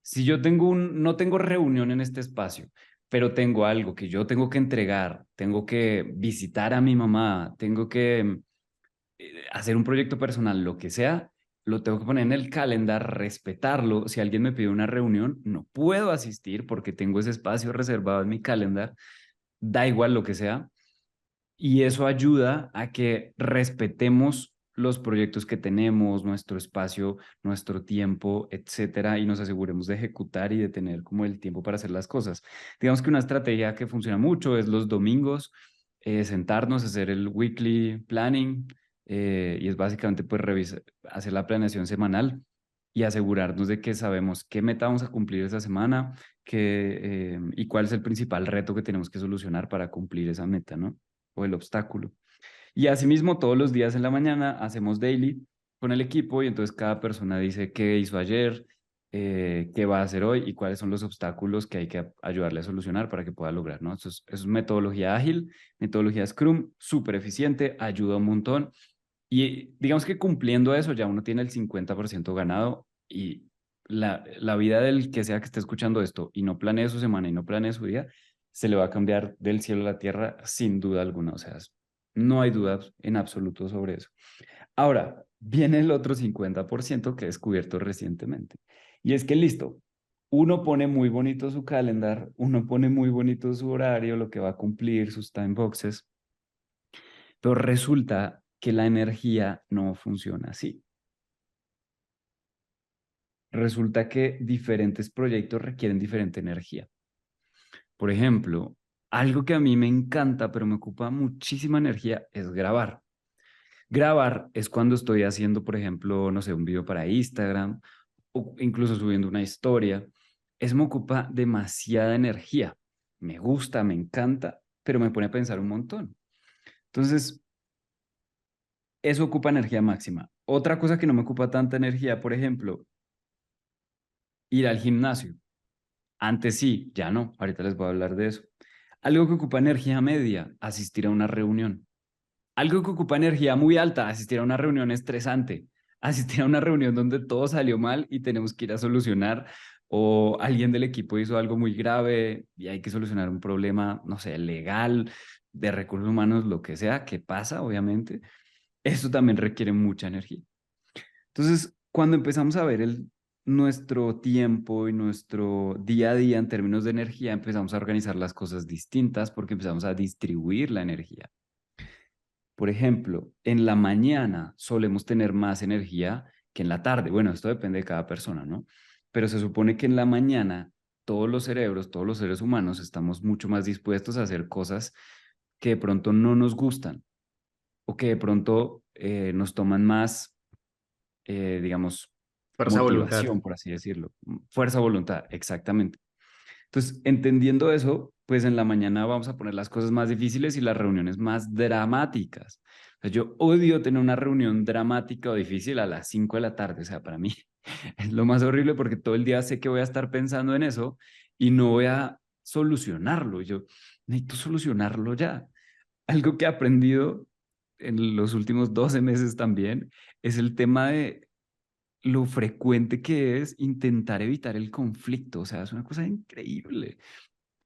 si yo tengo no tengo reunión en este espacio, pero tengo algo que yo tengo que entregar, tengo que visitar a mi mamá, tengo que hacer un proyecto personal, lo que sea, lo tengo que poner en el calendar, respetarlo. Si alguien me pide una reunión, no puedo asistir porque tengo ese espacio reservado en mi calendar, da igual lo que sea. Y eso ayuda a que respetemos los proyectos que tenemos, nuestro espacio, nuestro tiempo, etcétera, y nos aseguremos de ejecutar y de tener como el tiempo para hacer las cosas. Digamos que una estrategia que funciona mucho es los domingos, sentarnos, hacer el weekly planning, y es básicamente pues revisar, hacer la planeación semanal y asegurarnos de que sabemos qué meta vamos a cumplir esa semana y cuál es el principal reto que tenemos que solucionar para cumplir esa meta, ¿no? O el obstáculo. Y asimismo, todos los días en la mañana hacemos daily con el equipo y entonces cada persona dice qué hizo ayer, qué va a hacer hoy y cuáles son los obstáculos que hay que ayudarle a solucionar para que pueda lograr, ¿no? Eso es metodología ágil, metodología Scrum, súper eficiente, ayuda un montón. Y digamos que cumpliendo eso ya uno tiene el 50% ganado y la vida del que sea que esté escuchando esto y no planee su semana y no planee su día, se le va a cambiar del cielo a la tierra sin duda alguna. O sea, no hay dudas en absoluto sobre eso. Ahora, viene el otro 50% que he descubierto recientemente. Y es que listo, uno pone muy bonito su calendar, uno pone muy bonito su horario, lo que va a cumplir, sus time boxes, pero resulta que la energía no funciona así. Resulta que diferentes proyectos requieren diferente energía. Por ejemplo, algo que a mí me encanta, pero me ocupa muchísima energía, es grabar. Grabar es cuando estoy haciendo, por ejemplo, no sé, un video para Instagram o incluso subiendo una historia. Eso me ocupa demasiada energía. Me gusta, me encanta, pero me pone a pensar un montón. Entonces, eso ocupa energía máxima. Otra cosa que no me ocupa tanta energía, por ejemplo, ir al gimnasio. Antes sí, ya no. Ahorita les voy a hablar de eso. Algo que ocupa energía media, asistir a una reunión. Algo que ocupa energía muy alta, asistir a una reunión estresante. asistir a una reunión donde todo salió mal y tenemos que ir a solucionar, o alguien del equipo hizo algo muy grave y hay que solucionar un problema, no sé, legal, de recursos humanos, lo que sea, que pasa, obviamente, eso también requiere mucha energía. Entonces, cuando empezamos a ver nuestro tiempo y nuestro día a día en términos de energía, empezamos a organizar las cosas distintas porque empezamos a distribuir la energía. Por ejemplo, en la mañana solemos tener más energía que en la tarde. Bueno, esto depende de cada persona, ¿no? Pero se supone que en la mañana todos los cerebros, todos los seres humanos estamos mucho más dispuestos a hacer cosas que de pronto no nos gustan o que de pronto nos toman más, digamos, Fuerza voluntad. motivación, por así decirlo. Fuerza, voluntad, exactamente. Entonces, entendiendo eso, pues en la mañana vamos a poner las cosas más difíciles y las reuniones más dramáticas. O sea, yo odio tener una reunión dramática o difícil a las 5 de la tarde. O sea, para mí es lo más horrible porque todo el día sé que voy a estar pensando en eso y no voy a solucionarlo. Yo necesito solucionarlo ya. Algo que he aprendido en los últimos 12 meses también es el tema de lo frecuente que es intentar evitar el conflicto. O sea, es una cosa increíble.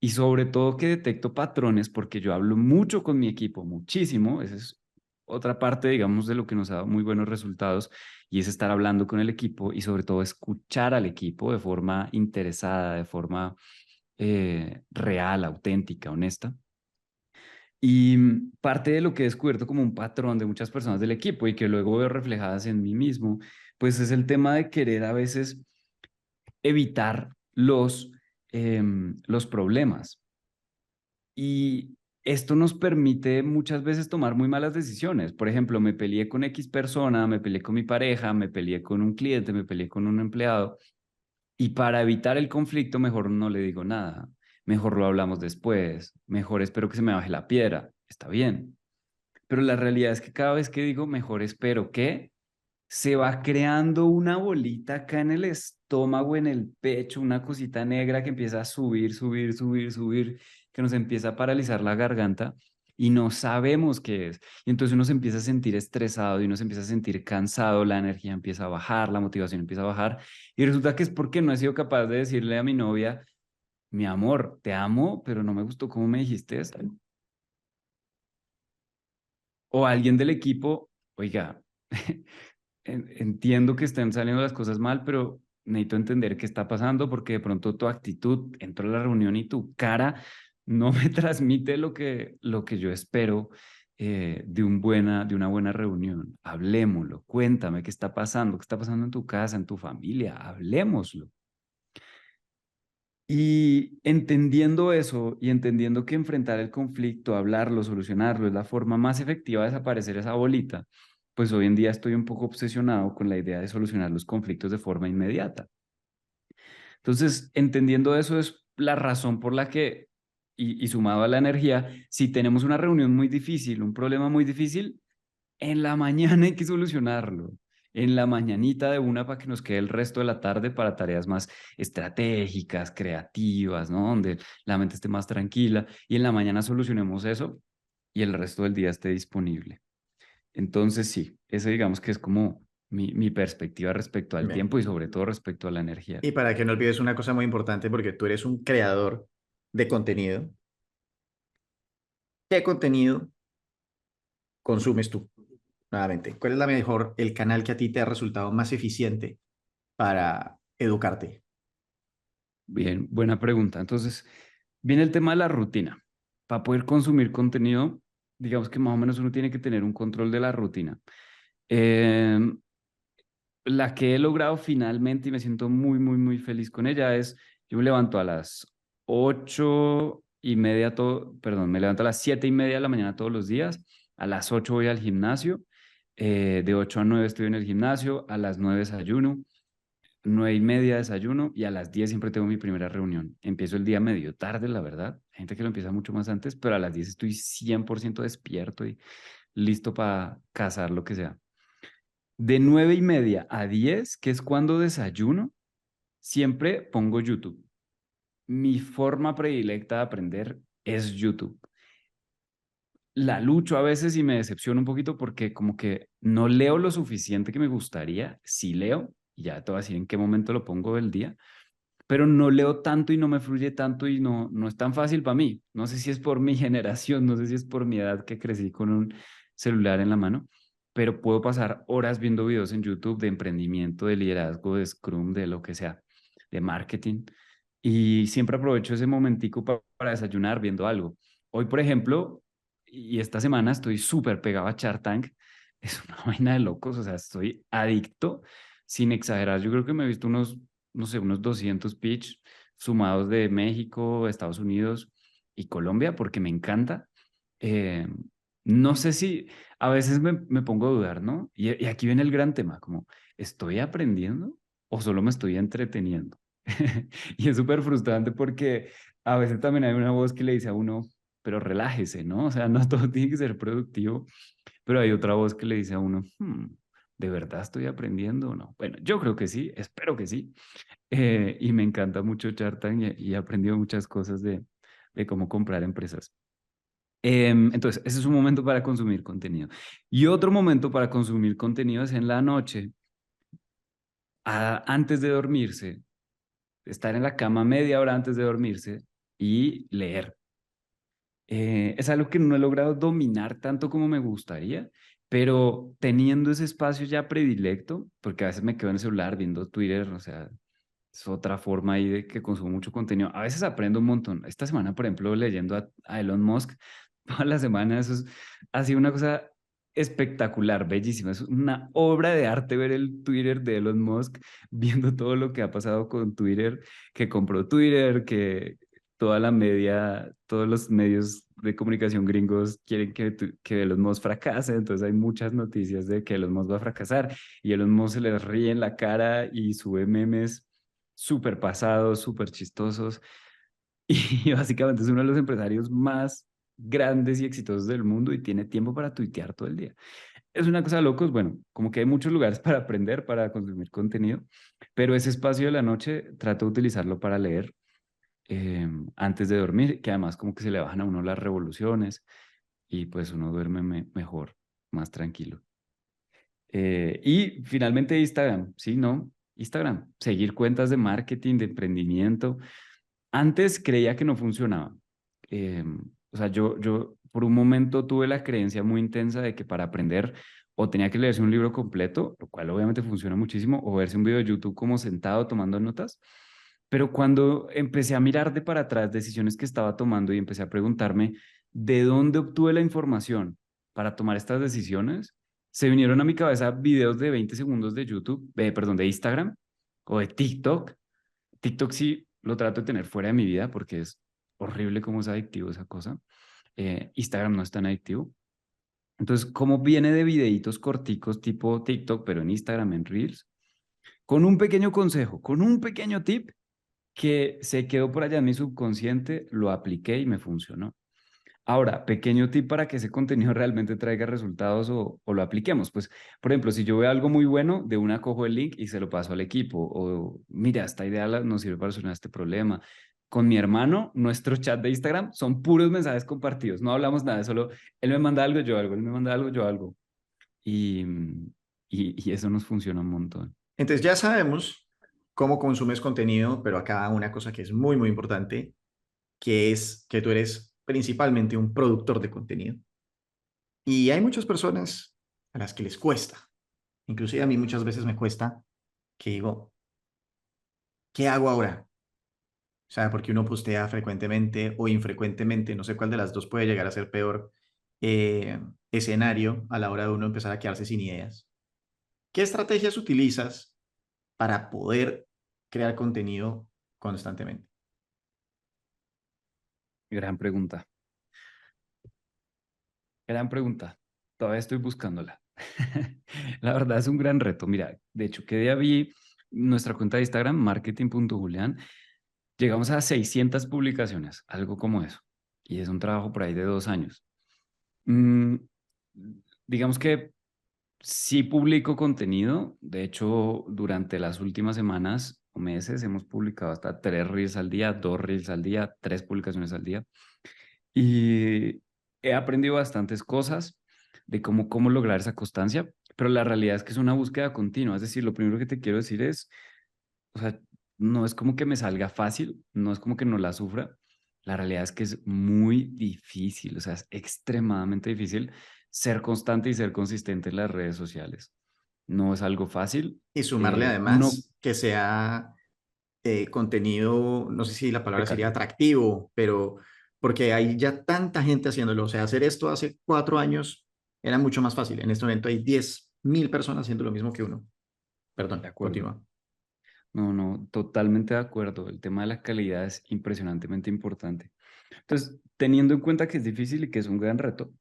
Y sobre todo que detecto patrones porque yo hablo mucho con mi equipo, muchísimo. Esa es otra parte, digamos, de lo que nos ha dado muy buenos resultados y es estar hablando con el equipo y sobre todo escuchar al equipo de forma interesada, de forma real, auténtica, honesta. Y parte de lo que he descubierto como un patrón de muchas personas del equipo y que luego veo reflejadas en mí mismo, pues es el tema de querer a veces evitar los problemas. Y esto nos permite muchas veces tomar muy malas decisiones. Por ejemplo, me peleé con X persona, me peleé con mi pareja, me peleé con un cliente, me peleé con un empleado. Y para evitar el conflicto, mejor no le digo nada. Mejor lo hablamos después. Mejor espero que se me baje la piedra. Está bien. Pero la realidad es que cada vez que digo mejor espero que, se va creando una bolita acá en el estómago, en el pecho, una cosita negra que empieza a subir, subir, subir, subir, que nos empieza a paralizar la garganta y no sabemos qué es. Y entonces uno se empieza a sentir estresado y uno se empieza a sentir cansado, la energía empieza a bajar, la motivación empieza a bajar y resulta que es porque no he sido capaz de decirle a mi novia, mi amor, te amo, pero no me gustó cómo me dijiste esto. O a alguien del equipo, oiga, entiendo que estén saliendo las cosas mal, pero necesito entender qué está pasando porque de pronto tu actitud, entro a la reunión y tu cara no me transmite lo que yo espero de una buena reunión. Hablemoslo, cuéntame qué está pasando en tu casa, en tu familia, hablemoslo. Y entendiendo eso y entendiendo que enfrentar el conflicto, hablarlo, solucionarlo es la forma más efectiva de desaparecer esa bolita, pues hoy en día estoy un poco obsesionado con la idea de solucionar los conflictos de forma inmediata. Entonces, entendiendo eso es la razón por la que, y sumado a la energía, si tenemos una reunión muy difícil, un problema muy difícil, en la mañana hay que solucionarlo. En la mañanita de una para que nos quede el resto de la tarde para tareas más estratégicas, creativas, ¿no? Donde la mente esté más tranquila y en la mañana solucionemos eso y el resto del día esté disponible. Entonces, sí, eso digamos que es como mi perspectiva respecto al Bien. tiempo y sobre todo respecto a la energía. Y para que no olvides una cosa muy importante, porque tú eres un creador de contenido. ¿Qué contenido consumes tú? Nuevamente, ¿cuál es la mejor, el canal que a ti te ha resultado más eficiente para educarte? Bien, buena pregunta. Entonces, viene el tema de la rutina. Para poder consumir contenido, digamos que más o menos uno tiene que tener un control de la rutina. Eh, la que he logrado finalmente y me siento muy, muy, muy feliz con ella es, yo me levanto a las 8:30, perdón, me levanto a las 7:30 de la mañana todos los días, a las 8 voy al gimnasio, de 8 a 9 estoy en el gimnasio, a las 9 desayuno, 9:30 desayuno y a las 10 siempre tengo mi primera reunión. Empiezo el día medio tarde, la verdad. Hay gente que lo empieza mucho más antes, pero a las 10 estoy 100% despierto y listo para cazar lo que sea. De 9:30 a 10, que es cuando desayuno, siempre pongo YouTube. Mi forma predilecta de aprender es YouTube. la lucho a veces y me decepciono un poquito porque como que no leo lo suficiente que me gustaría. Sí leo, y ya te voy a decir en qué momento lo pongo del día, pero no leo tanto y no me fluye tanto y no es tan fácil para mí. No sé si es por mi generación, no sé si es por mi edad que crecí con un celular en la mano, pero puedo pasar horas viendo videos en YouTube de emprendimiento, de liderazgo, de Scrum, de lo que sea, de marketing. Y siempre aprovecho ese momentico para desayunar viendo algo. Hoy, por ejemplo, y esta semana estoy súper pegado a Shark Tank. Es una vaina de locos, o sea, estoy adicto, sin exagerar. Yo creo que me he visto unos, no sé, unos 200 pitch sumados de México, Estados Unidos y Colombia, porque me encanta. Eh, no sé si a veces me pongo a dudar, ¿no? Y aquí viene el gran tema, como, ¿estoy aprendiendo o solo me estoy entreteniendo? Y es súper frustrante porque a veces también hay una voz que le dice a uno, pero relájese, ¿no? O sea, no todo tiene que ser productivo, pero hay otra voz que le dice a uno, ¿de verdad estoy aprendiendo o no? Bueno, yo creo que sí, espero que sí. Y me encanta mucho Shark Tank y he aprendido muchas cosas de cómo comprar empresas. Entonces, ese es un momento para consumir contenido. Y otro momento para consumir contenido es en la noche, antes de dormirse, estar en la cama media hora antes de dormirse y leer. Es algo que no he logrado dominar tanto como me gustaría, pero teniendo ese espacio ya predilecto, porque a veces me quedo en el celular viendo Twitter, o sea, es otra forma ahí de que consumo mucho contenido. A veces aprendo un montón. Esta semana, por ejemplo, leyendo a Elon Musk, toda la semana, ha sido una cosa espectacular, bellísima. Es una obra de arte ver el Twitter de Elon Musk, viendo todo lo que ha pasado con Twitter, que compró Twitter, que toda la media, todos los medios de comunicación gringos quieren que Elon Musk fracase, entonces hay muchas noticias de que Elon Musk va a fracasar y Elon Musk se les ríe en la cara y sube memes súper pasados, súper chistosos y básicamente es uno de los empresarios más grandes y exitosos del mundo y tiene tiempo para tuitear todo el día. Es una cosa de locos, bueno, como que hay muchos lugares para aprender, para consumir contenido, pero ese espacio de la noche trato de utilizarlo para leer antes de dormir, que además como que se le bajan a uno las revoluciones y pues uno duerme mejor, más tranquilo. Y finalmente Instagram, ¿sí? ¿No? Instagram, seguir cuentas de marketing, de emprendimiento. Antes creía que no funcionaba. O sea, yo por un momento tuve la creencia muy intensa de que para aprender o tenía que leerse un libro completo, lo cual obviamente funciona muchísimo, o verse un video de YouTube como sentado tomando notas. Pero cuando empecé a mirar de para atrás decisiones que estaba tomando y empecé a preguntarme de dónde obtuve la información para tomar estas decisiones, se vinieron a mi cabeza videos de 20 segundos de YouTube, perdón, de Instagram o de TikTok. TikTok sí lo trato de tener fuera de mi vida porque es horrible cómo es adictivo esa cosa. Instagram no es tan adictivo. Entonces, ¿cómo viene de videitos corticos tipo TikTok, pero en Instagram, en Reels? Con un pequeño consejo, con un pequeño tip que se quedó por allá en mi subconsciente, lo apliqué y me funcionó. Ahora, pequeño tip para que ese contenido realmente traiga resultados o lo apliquemos. Pues, por ejemplo, si yo veo algo muy bueno, de una cojo el link y se lo paso al equipo. O, mira, esta idea nos sirve para solucionar este problema. Con mi hermano, nuestro chat de Instagram son puros mensajes compartidos. No hablamos nada, solo él me manda algo, yo algo, él me manda algo, yo algo. Y, y eso nos funciona un montón. Entonces ya sabemos cómo consumes contenido, pero acá una cosa que es muy, muy importante, que es que tú eres principalmente un productor de contenido. Y hay muchas personas a las que les cuesta, inclusive a mí muchas veces me cuesta, que digo, ¿qué hago ahora? O sea, porque uno postea frecuentemente o infrecuentemente, no sé cuál de las dos puede llegar a ser peor escenario a la hora de uno empezar a quedarse sin ideas. ¿Qué estrategias utilizas para poder crear contenido constantemente? Gran pregunta, gran pregunta. Todavía estoy buscándola. La verdad es un gran reto. Mira, de hecho, que día vi nuestra cuenta de Instagram, marketing.julian. Llegamos a 600 publicaciones, algo como eso. Y es un trabajo por ahí de 2 años. Mm, digamos que sí publico contenido. De hecho, durante las últimas semanas o meses hemos publicado hasta 3 reels al día, 2 reels al día, 3 publicaciones al día. Y he aprendido bastantes cosas de cómo lograr esa constancia, pero la realidad es que es una búsqueda continua. Es decir, lo primero que te quiero decir es, o sea, no es como que me salga fácil, no es como que no la sufra. La realidad es que es muy difícil, o sea, es extremadamente difícil ser constante y ser consistente en las redes sociales. No es algo fácil. Y sumarle No además que sea contenido, no sé si la palabra de sería calidad. atractivo, pero porque hay ya tanta gente haciéndolo. O sea, hacer esto hace 4 años era mucho más fácil. En este momento hay 10.000 personas haciendo lo mismo que uno. De Perdón, acuerdo. continúa. No, no, totalmente de acuerdo. El tema de la calidad es impresionantemente importante. Entonces, teniendo en cuenta que es difícil y que es un gran reto,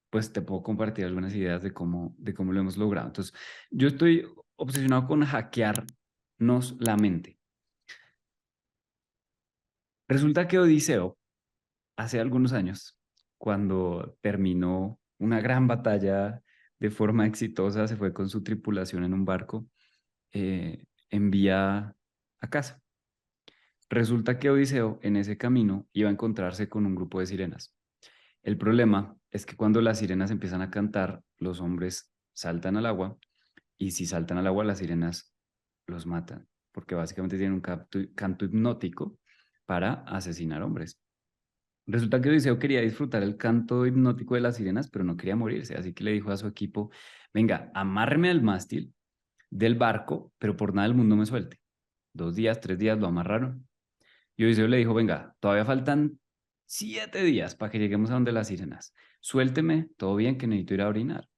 pues te puedo compartir algunas ideas de cómo lo hemos logrado. Entonces, yo estoy obsesionado con hackearnos la mente. Resulta que Odiseo, hace algunos años, cuando terminó una gran batalla de forma exitosa, se fue con su tripulación en un barco, envía a casa. Resulta que Odiseo en ese camino iba a encontrarse con un grupo de sirenas. El problema es que cuando las sirenas empiezan a cantar, los hombres saltan al agua y si saltan al agua, las sirenas los matan, porque básicamente tienen un canto hipnótico para asesinar hombres. Resulta que Odiseo quería disfrutar el canto hipnótico de las sirenas, pero no quería morirse, así que le dijo a su equipo, venga, amárreme al mástil del barco, pero por nada del mundo me suelte. 2 días, 3 días lo amarraron. Y Odiseo le dijo, venga, todavía faltan 7 días para que lleguemos a donde las sirenas. Suélteme, todo bien, que necesito ir a orinar.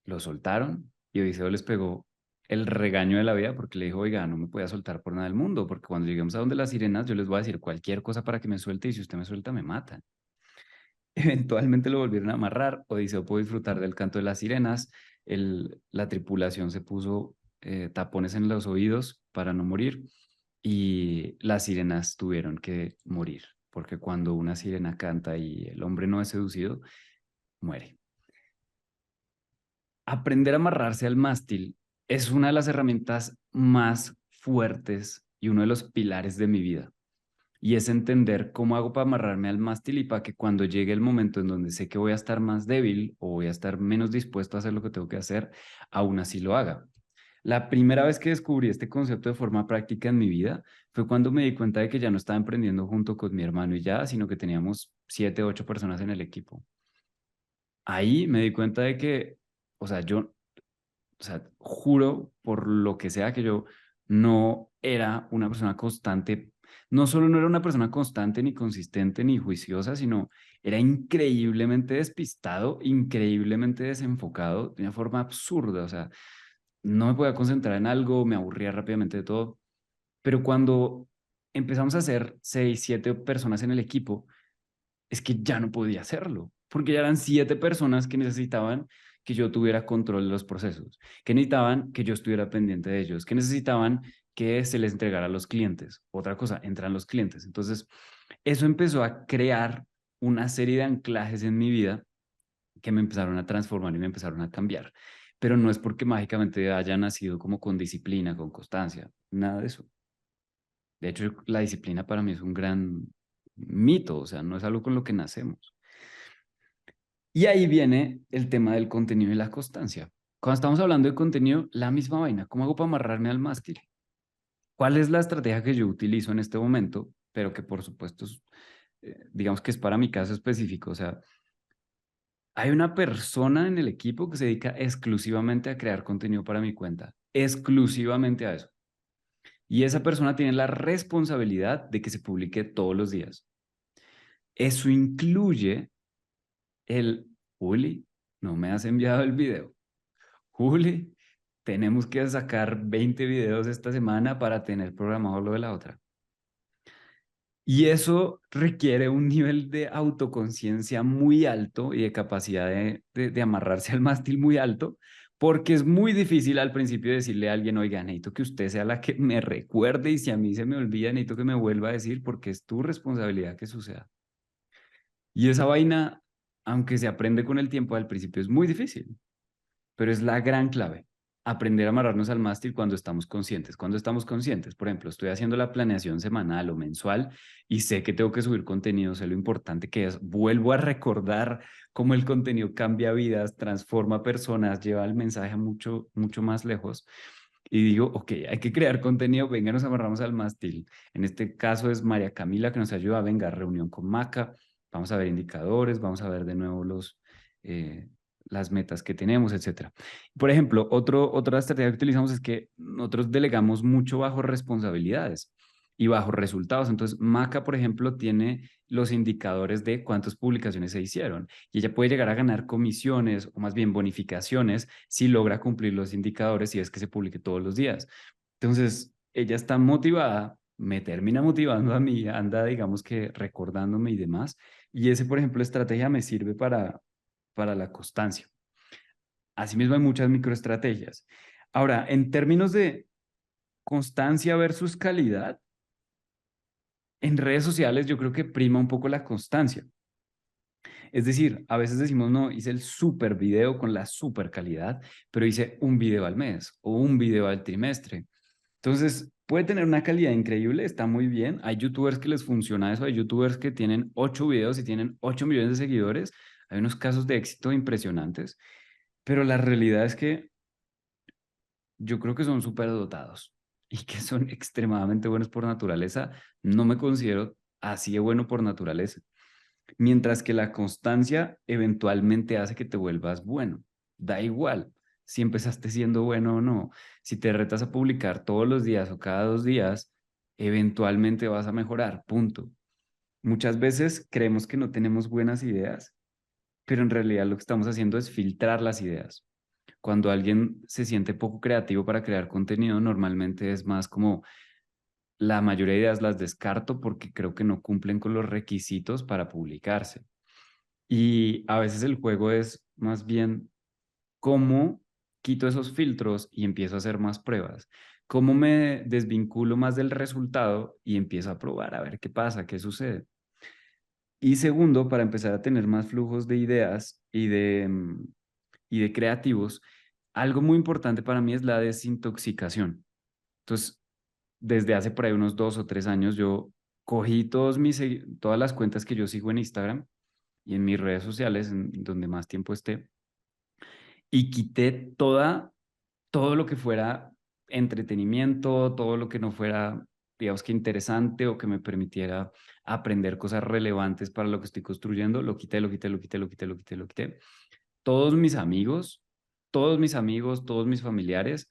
Lo soltaron y Odiseo les pegó el regaño de la vida porque le dijo, oiga, no me puede soltar por nada del mundo, porque cuando lleguemos a donde las sirenas yo les voy a decir cualquier cosa para que me suelte y si usted me suelta me matan. Eventualmente lo volvieron a amarrar, Odiseo pudo disfrutar del canto de las sirenas, la tripulación se puso tapones en los oídos para no morir y las sirenas tuvieron que morir, porque cuando una sirena canta y el hombre no es seducido, muere. Aprender a amarrarse al mástil es una de las herramientas más fuertes y uno de los pilares de mi vida. Y es entender cómo hago para amarrarme al mástil y para que cuando llegue el momento en donde sé que voy a estar más débil o voy a estar menos dispuesto a hacer lo que tengo que hacer, aún así lo haga. La primera vez que descubrí este concepto de forma práctica en mi vida fue cuando me di cuenta de que ya no estaba emprendiendo junto con mi hermano y ya, sino que teníamos 7, 8 personas en el equipo. Ahí me di cuenta de que, o sea, juro por lo que sea que yo no era una persona constante, no solo no era una persona constante ni consistente ni juiciosa, sino era increíblemente despistado, increíblemente desenfocado de una forma absurda, o sea, no me podía concentrar en algo, me aburría rápidamente de todo, pero cuando empezamos a ser 6, 7 personas en el equipo, es que ya no podía hacerlo, porque ya eran 7 personas que necesitaban que yo tuviera control de los procesos, que necesitaban que yo estuviera pendiente de ellos, que necesitaban que se les entregara a los clientes. Otra cosa, entran los clientes. Entonces, eso empezó a crear una serie de anclajes en mi vida que me empezaron a transformar y me empezaron a cambiar. Pero no es porque mágicamente haya nacido como con disciplina, con constancia, nada de eso. De hecho, la disciplina para mí es un gran mito, o sea, no es algo con lo que nacemos. Y ahí viene el tema del contenido y la constancia. Cuando estamos hablando de contenido, la misma vaina, ¿cómo hago para amarrarme al mástil? ¿Cuál es la estrategia que yo utilizo en este momento? Pero que por supuesto, digamos que es para mi caso específico. O sea, hay una persona en el equipo que se dedica exclusivamente a crear contenido para mi cuenta, exclusivamente a eso. Y esa persona tiene la responsabilidad de que se publique todos los días. Eso incluye el, Juli, no me has enviado el video. Juli, tenemos que sacar 20 videos esta semana para tener programado lo de la otra. Y eso requiere un nivel de autoconciencia muy alto y de capacidad de amarrarse al mástil muy alto, porque es muy difícil al principio decirle a alguien, oiga, necesito que usted sea la que me recuerde y si a mí se me olvida, necesito que me vuelva a decir porque es tu responsabilidad que suceda. Y esa vaina, aunque se aprende con el tiempo, al principio es muy difícil, pero es la gran clave. aprender a amarrarnos al mástil cuando estamos conscientes. Cuando estamos conscientes, por ejemplo, estoy haciendo la planeación semanal o mensual y sé que tengo que subir contenido, sé lo importante que es, vuelvo a recordar cómo el contenido cambia vidas, transforma personas, lleva el mensaje mucho, mucho más lejos. Y digo, ok, hay que crear contenido, venga, nos amarramos al mástil. En este caso es María Camila que nos ayuda, venga, reunión con Maca, vamos a ver indicadores, vamos a ver de nuevo eh, las metas que tenemos, etcétera. Por ejemplo, otra estrategia que utilizamos es que nosotros delegamos mucho bajo responsabilidades y bajo resultados. Entonces, Maca, por ejemplo, tiene los indicadores de cuántas publicaciones se hicieron y ella puede llegar a ganar comisiones o más bien bonificaciones si logra cumplir los indicadores y es que se publique todos los días. Entonces, ella está motivada, me termina motivando a mí, anda, digamos que recordándome y demás. Y ese, por ejemplo, estrategia me sirve para la constancia. Asimismo, hay muchas microestrategias. Ahora, en términos de constancia versus calidad, en redes sociales yo creo que prima un poco la constancia. Es decir, a veces decimos, no, hice el super video con la super calidad, pero hice un video al mes o un video al trimestre. Entonces, puede tener una calidad increíble, está muy bien. Hay youtubers que les funciona eso, hay youtubers que tienen 8 videos y tienen 8 millones de seguidores. Hay unos casos de éxito impresionantes, pero la realidad es que yo creo que son súper dotados y que son extremadamente buenos por naturaleza. No me considero así de bueno por naturaleza. Mientras que la constancia eventualmente hace que te vuelvas bueno. Da igual si empezaste siendo bueno o no. Si te retas a publicar todos los días o cada 2 días, eventualmente vas a mejorar, punto. Muchas veces creemos que no tenemos buenas ideas, pero en realidad lo que estamos haciendo es filtrar las ideas. Cuando alguien se siente poco creativo para crear contenido, normalmente es más como la mayoría de ideas las descarto porque creo que no cumplen con los requisitos para publicarse. Y a veces el juego es más bien cómo quito esos filtros y empiezo a hacer más pruebas. Cómo me desvinculo más del resultado y empiezo a probar a ver qué pasa, qué sucede. Y segundo, para empezar a tener más flujos de ideas y de creativos, algo muy importante para mí es la desintoxicación. Entonces, desde hace por ahí unos 2 o 3 años, yo cogí todas las cuentas que yo sigo en Instagram y en mis redes sociales, en donde más tiempo esté, y quité todo lo que fuera entretenimiento, todo lo que no fuera, digamos que interesante o que me permitiera aprender cosas relevantes para lo que estoy construyendo, lo quité, lo quité, lo quité, lo quité, lo quité, lo quité. Todos mis amigos, todos mis familiares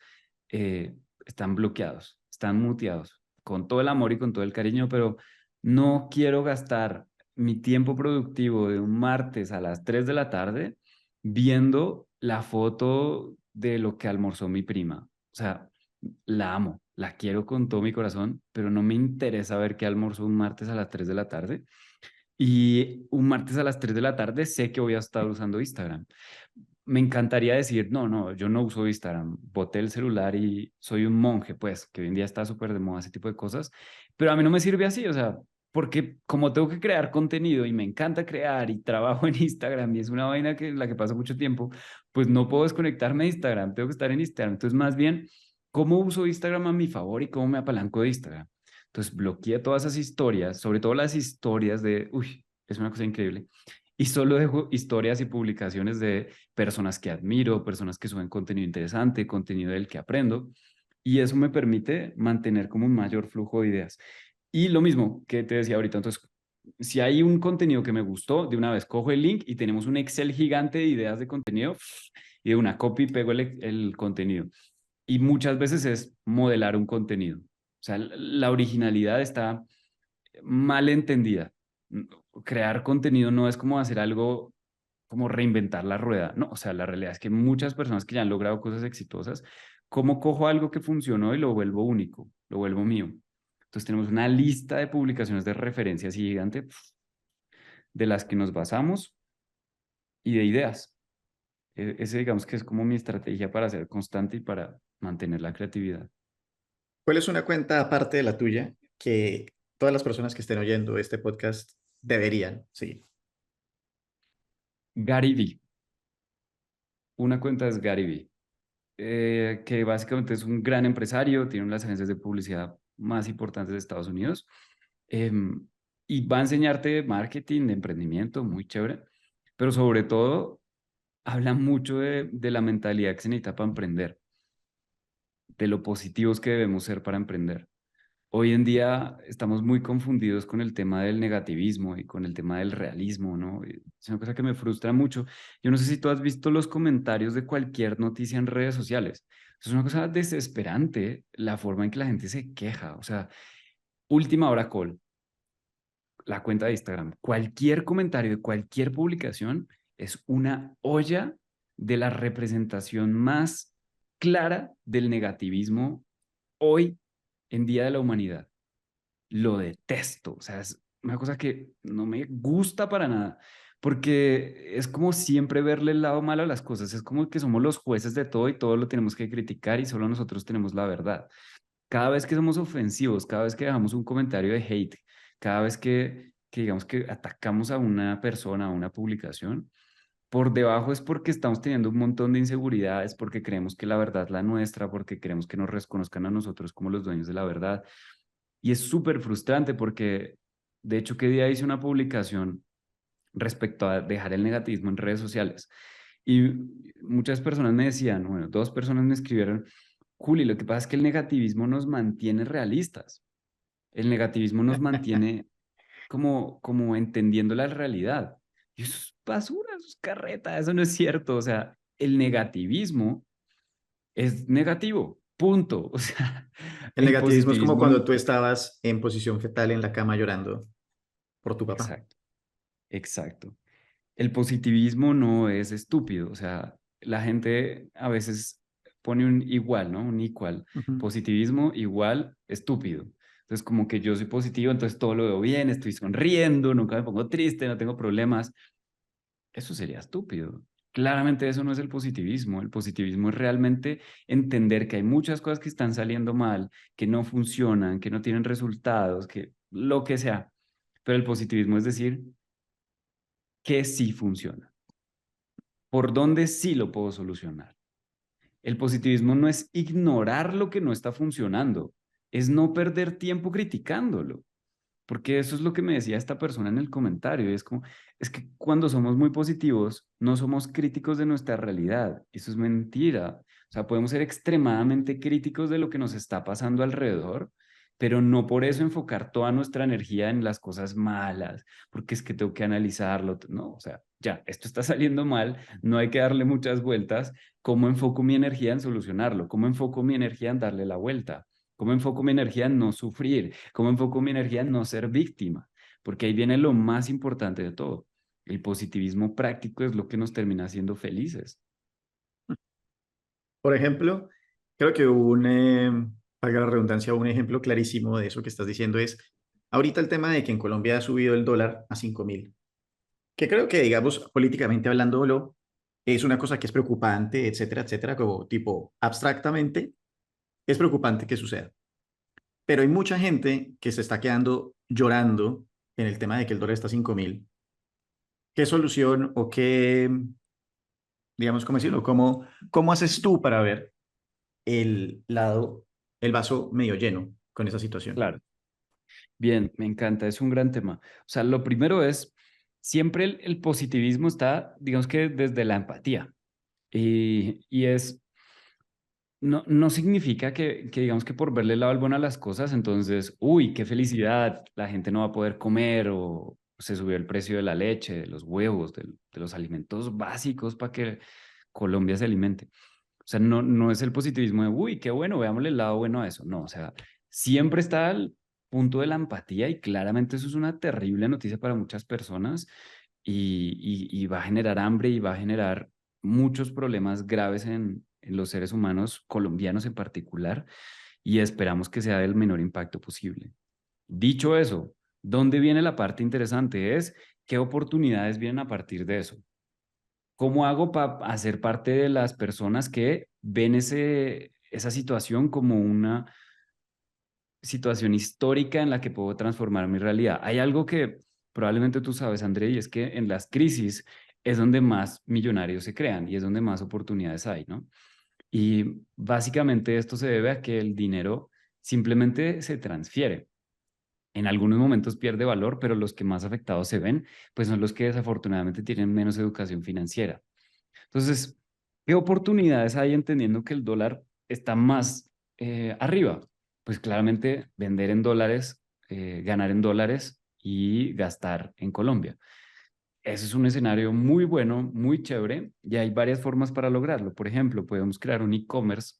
están bloqueados, están muteados, con todo el amor y con todo el cariño, pero no quiero gastar mi tiempo productivo de un martes a las 3 de la tarde viendo la foto de lo que almorzó mi prima. O sea, la amo, la quiero con todo mi corazón, pero no me interesa ver qué almorzó un martes a las 3 de la tarde. Y un martes a las 3 de la tarde sé que voy a estar usando Instagram. Me encantaría decir, no, no, yo no uso Instagram, boté el celular y soy un monje, pues, que hoy en día está súper de moda ese tipo de cosas, pero a mí no me sirve así, o sea, porque como tengo que crear contenido y me encanta crear y trabajo en Instagram y es una vaina que, en la que paso mucho tiempo, pues no puedo desconectarme de Instagram, tengo que estar en Instagram. Entonces, más bien, ¿cómo uso Instagram a mi favor y cómo me apalanco de Instagram? Entonces, bloqueé todas esas historias, sobre todo las historias de, uy, es una cosa increíble. Y solo dejo historias y publicaciones de personas que admiro, personas que suben contenido interesante, contenido del que aprendo, y eso me permite mantener como un mayor flujo de ideas. Y lo mismo que te decía ahorita, entonces, si hay un contenido que me gustó, de una vez cojo el link y tenemos un Excel gigante de ideas de contenido y de una copy pego el contenido. Y muchas veces es modelar un contenido. O sea, la originalidad está mal entendida. Crear contenido no es como hacer algo como reinventar la rueda. No, o sea, la realidad es que muchas personas que ya han logrado cosas exitosas, ¿cómo cojo algo que funcionó y lo vuelvo único, lo vuelvo mío? Entonces tenemos una lista de publicaciones de referencias gigante de las que nos basamos y de ideas. Ese digamos que es como mi estrategia para ser constante y para mantener la creatividad. ¿Cuál es una cuenta aparte de la tuya que todas las personas que estén oyendo este podcast deberían seguir? Gary Vee. Una cuenta es Gary Vee. que básicamente es un gran empresario, tiene una de las agencias de publicidad más importantes de Estados Unidos, em, y va a enseñarte marketing, de emprendimiento, muy chévere, pero sobre todo habla mucho de la mentalidad que se necesita para emprender, de lo positivos que debemos ser para emprender. Hoy en día estamos muy confundidos con el tema del negativismo y con el tema del realismo, ¿no? Es una cosa que me frustra mucho. Yo no sé si tú has visto los comentarios de cualquier noticia en redes sociales. Es una cosa desesperante la forma en que la gente se queja. O sea, última hora call, la cuenta de Instagram, cualquier comentario de cualquier publicación es una olla de la representación más clara del negativismo hoy en día de la humanidad. Lo detesto, o sea, es una cosa que no me gusta para nada, porque es como siempre verle el lado malo a las cosas, es como que somos los jueces de todo y todo lo tenemos que criticar y solo nosotros tenemos la verdad. Cada vez que somos ofensivos, cada vez que dejamos un comentario de hate, cada vez que digamos que atacamos a una persona, a una publicación, por debajo es porque estamos teniendo un montón de inseguridades, porque creemos que la verdad es la nuestra, porque queremos que nos reconozcan a nosotros como los dueños de la verdad. Y es súper frustrante porque, de hecho, ¿qué día hice una publicación respecto a dejar el negativismo en redes sociales? Y muchas personas me decían, bueno, dos personas me escribieron, Juli, lo que pasa es que el negativismo nos mantiene realistas. El negativismo nos mantiene como entendiendo la realidad. Y eso es basura, eso es carreta, eso no es cierto. O sea, el negativismo es negativo, punto. O sea, El el negativismo es como positivismo, cuando tú estabas en posición fetal en la cama llorando por tu papá. exacto, exacto. El positivismo no es estúpido, o sea, la gente a veces pone un igual, ¿no? Un igual. Ujú. Positivismo igual estúpido. Entonces, como que yo soy positivo, entonces todo lo veo bien, estoy sonriendo, nunca me pongo triste, no tengo problemas. Eso sería estúpido. Claramente eso no es el positivismo. El positivismo es realmente entender que hay muchas cosas que están saliendo mal, que no funcionan, que no tienen resultados, que lo que sea. Pero el positivismo es decir que sí funciona. ¿Por dónde sí lo puedo solucionar? El positivismo no es ignorar lo que no está funcionando, es no perder tiempo criticándolo. Porque eso es lo que me decía esta persona en el comentario. Y es como, es que cuando somos muy positivos, no somos críticos de nuestra realidad. Eso es mentira. O sea, podemos ser extremadamente críticos de lo que nos está pasando alrededor, pero no por eso enfocar toda nuestra energía en las cosas malas, porque es que tengo que analizarlo. No, o sea, ya, esto está saliendo mal, no hay que darle muchas vueltas. ¿Cómo enfoco mi energía en solucionarlo? ¿Cómo enfoco mi energía en darle la vuelta? ¿Cómo enfoco mi energía en no sufrir? ¿Cómo enfoco mi energía en no ser víctima? Porque ahí viene lo más importante de todo. El positivismo práctico es lo que nos termina haciendo felices. Por ejemplo, creo que valga la redundancia, un ejemplo clarísimo de eso que estás diciendo es, ahorita el tema de que en Colombia ha subido el dólar a 5.000, que creo que, digamos, políticamente hablándolo, es una cosa que es preocupante, etcétera, etcétera, como tipo abstractamente, es preocupante que suceda. Pero hay mucha gente que se está quedando llorando en el tema de que el dólar está a 5.000. ¿Qué solución o qué, digamos, cómo decirlo, cómo haces tú para ver el lado, el vaso medio lleno con esa situación? Claro. Bien, me encanta, es un gran tema. O sea, lo primero es, siempre el positivismo está, digamos que desde la empatía. Y es, no significa que digamos que por verle el lado bueno a las cosas, entonces, uy, qué felicidad, la gente no va a poder comer o se subió el precio de la leche, de los huevos, de los alimentos básicos para que Colombia se alimente. O sea, no es el positivismo de, uy, qué bueno, veámosle el lado bueno a eso. No, o sea, siempre está el punto de la empatía y claramente eso es una terrible noticia para muchas personas y va a generar hambre y va a generar muchos problemas graves en los seres humanos colombianos en particular y esperamos que sea del menor impacto posible. Dicho eso, ¿dónde viene la parte interesante? Es qué oportunidades vienen a partir de eso. ¿Cómo hago para hacer parte de las personas que ven esa situación como una situación histórica en la que puedo transformar mi realidad? Hay algo que probablemente tú sabes, André, y es que en las crisis es donde más millonarios se crean y es donde más oportunidades hay, ¿no? Y básicamente esto se debe a que el dinero simplemente se transfiere. En algunos momentos pierde valor, pero los que más afectados se ven, pues son los que desafortunadamente tienen menos educación financiera. Entonces, ¿qué oportunidades hay entendiendo que el dólar está más arriba? Pues claramente vender en dólares, ganar en dólares y gastar en Colombia. Ese es un escenario muy bueno, muy chévere, y hay varias formas para lograrlo. Por ejemplo, podemos crear un e-commerce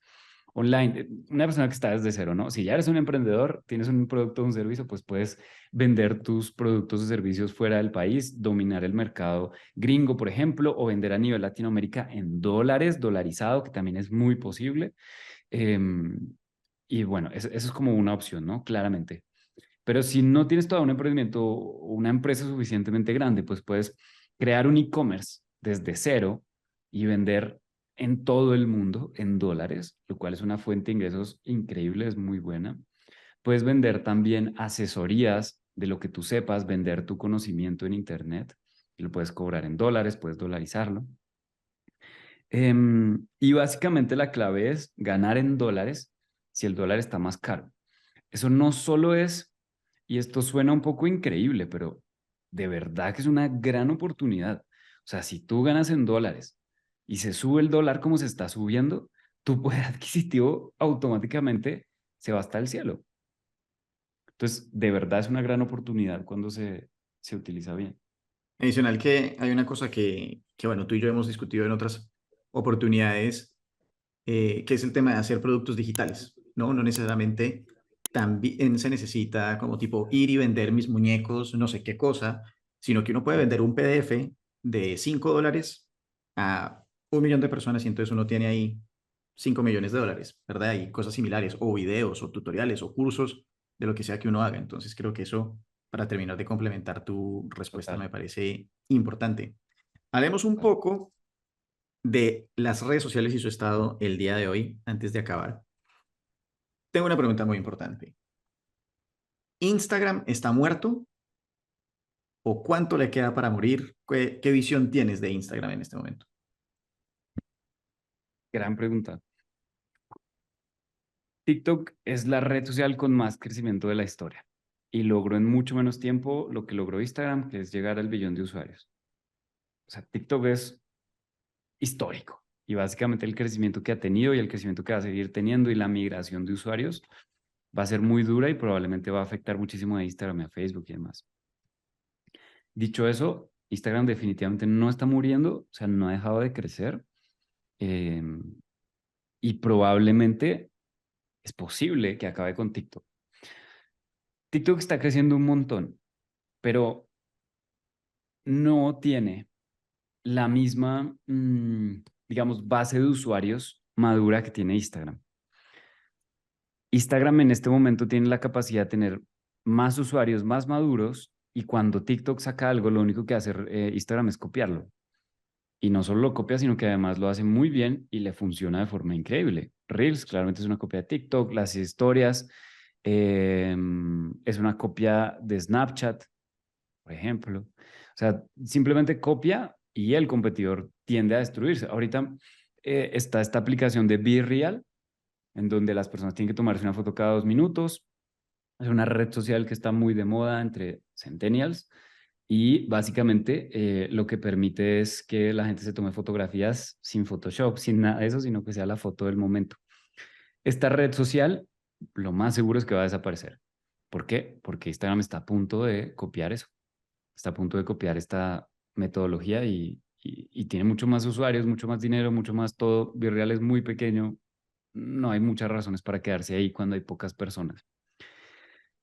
online. Una persona que está desde cero, ¿no? Si ya eres un emprendedor, tienes un producto o un servicio, pues puedes vender tus productos o servicios fuera del país, dominar el mercado gringo, por ejemplo, o vender a nivel Latinoamérica en dólares, dolarizado, que también es muy posible. Y bueno, eso es como una opción, ¿no? Claramente. Pero si no tienes todo un emprendimiento o una empresa suficientemente grande, pues puedes crear un e-commerce desde cero y vender en todo el mundo en dólares, lo cual es una fuente de ingresos increíble, es muy buena. Puedes vender también asesorías de lo que tú sepas, vender tu conocimiento en Internet, y lo puedes cobrar en dólares, puedes dolarizarlo. Y básicamente la clave es ganar en dólares si el dólar está más caro. Eso no solo es, y esto suena un poco increíble, pero de verdad que es una gran oportunidad. O sea, si tú ganas en dólares y se sube el dólar como se está subiendo, tu poder adquisitivo automáticamente se va hasta el cielo. Entonces, de verdad es una gran oportunidad cuando se utiliza bien. Adicional que hay una cosa bueno, tú y yo hemos discutido en otras oportunidades, que es el tema de hacer productos digitales, ¿no? No necesariamente también se necesita como tipo ir y vender mis muñecos, no sé qué cosa, sino que uno puede vender un PDF de $5 a 1 millón de personas y entonces uno tiene ahí 5 millones de dólares, ¿verdad? Y cosas similares, o videos, o tutoriales, o cursos de lo que sea que uno haga. Entonces creo que eso, para terminar de complementar tu respuesta, Total. me parece importante. Hablemos un Total. poco de las redes sociales y su estado el día de hoy, antes de acabar. Tengo una pregunta muy importante. ¿Instagram está muerto o cuánto le queda para morir? ¿Qué visión tienes de Instagram en este momento? Gran pregunta. TikTok es la red social con más crecimiento de la historia y logró en mucho menos tiempo lo que logró Instagram, que es llegar al billón de usuarios. O sea, TikTok es histórico y básicamente el crecimiento que ha tenido y el crecimiento que va a seguir teniendo y la migración de usuarios va a ser muy dura y probablemente va a afectar muchísimo a Instagram y a Facebook y demás. Dicho eso, Instagram definitivamente no está muriendo, o sea, no ha dejado de crecer, eh, y probablemente es posible que acabe con TikTok. TikTok está creciendo un montón, pero no tiene la misma, digamos, base de usuarios madura que tiene Instagram. Instagram en este momento tiene la capacidad de tener más usuarios más maduros y cuando TikTok saca algo, lo único que hace Instagram es copiarlo. Y no solo lo copia, sino que además lo hace muy bien y le funciona de forma increíble. Reels claramente es una copia de TikTok, las historias es una copia de Snapchat, por ejemplo. O sea, simplemente copia y el competidor tiende a destruirse. Ahorita está esta aplicación de Be Real, en donde las personas tienen que tomarse una foto cada 2 minutos. Es una red social que está muy de moda entre centennials y básicamente lo que permite es que la gente se tome fotografías sin Photoshop, sin nada de eso, sino que sea la foto del momento. Esta red social, lo más seguro es que va a desaparecer. ¿Por qué? Porque Instagram está a punto de copiar eso. Está a punto de copiar esta metodología y tiene mucho más usuarios, mucho más dinero, mucho más todo. Virreal es muy pequeño. No hay muchas razones para quedarse ahí cuando hay pocas personas.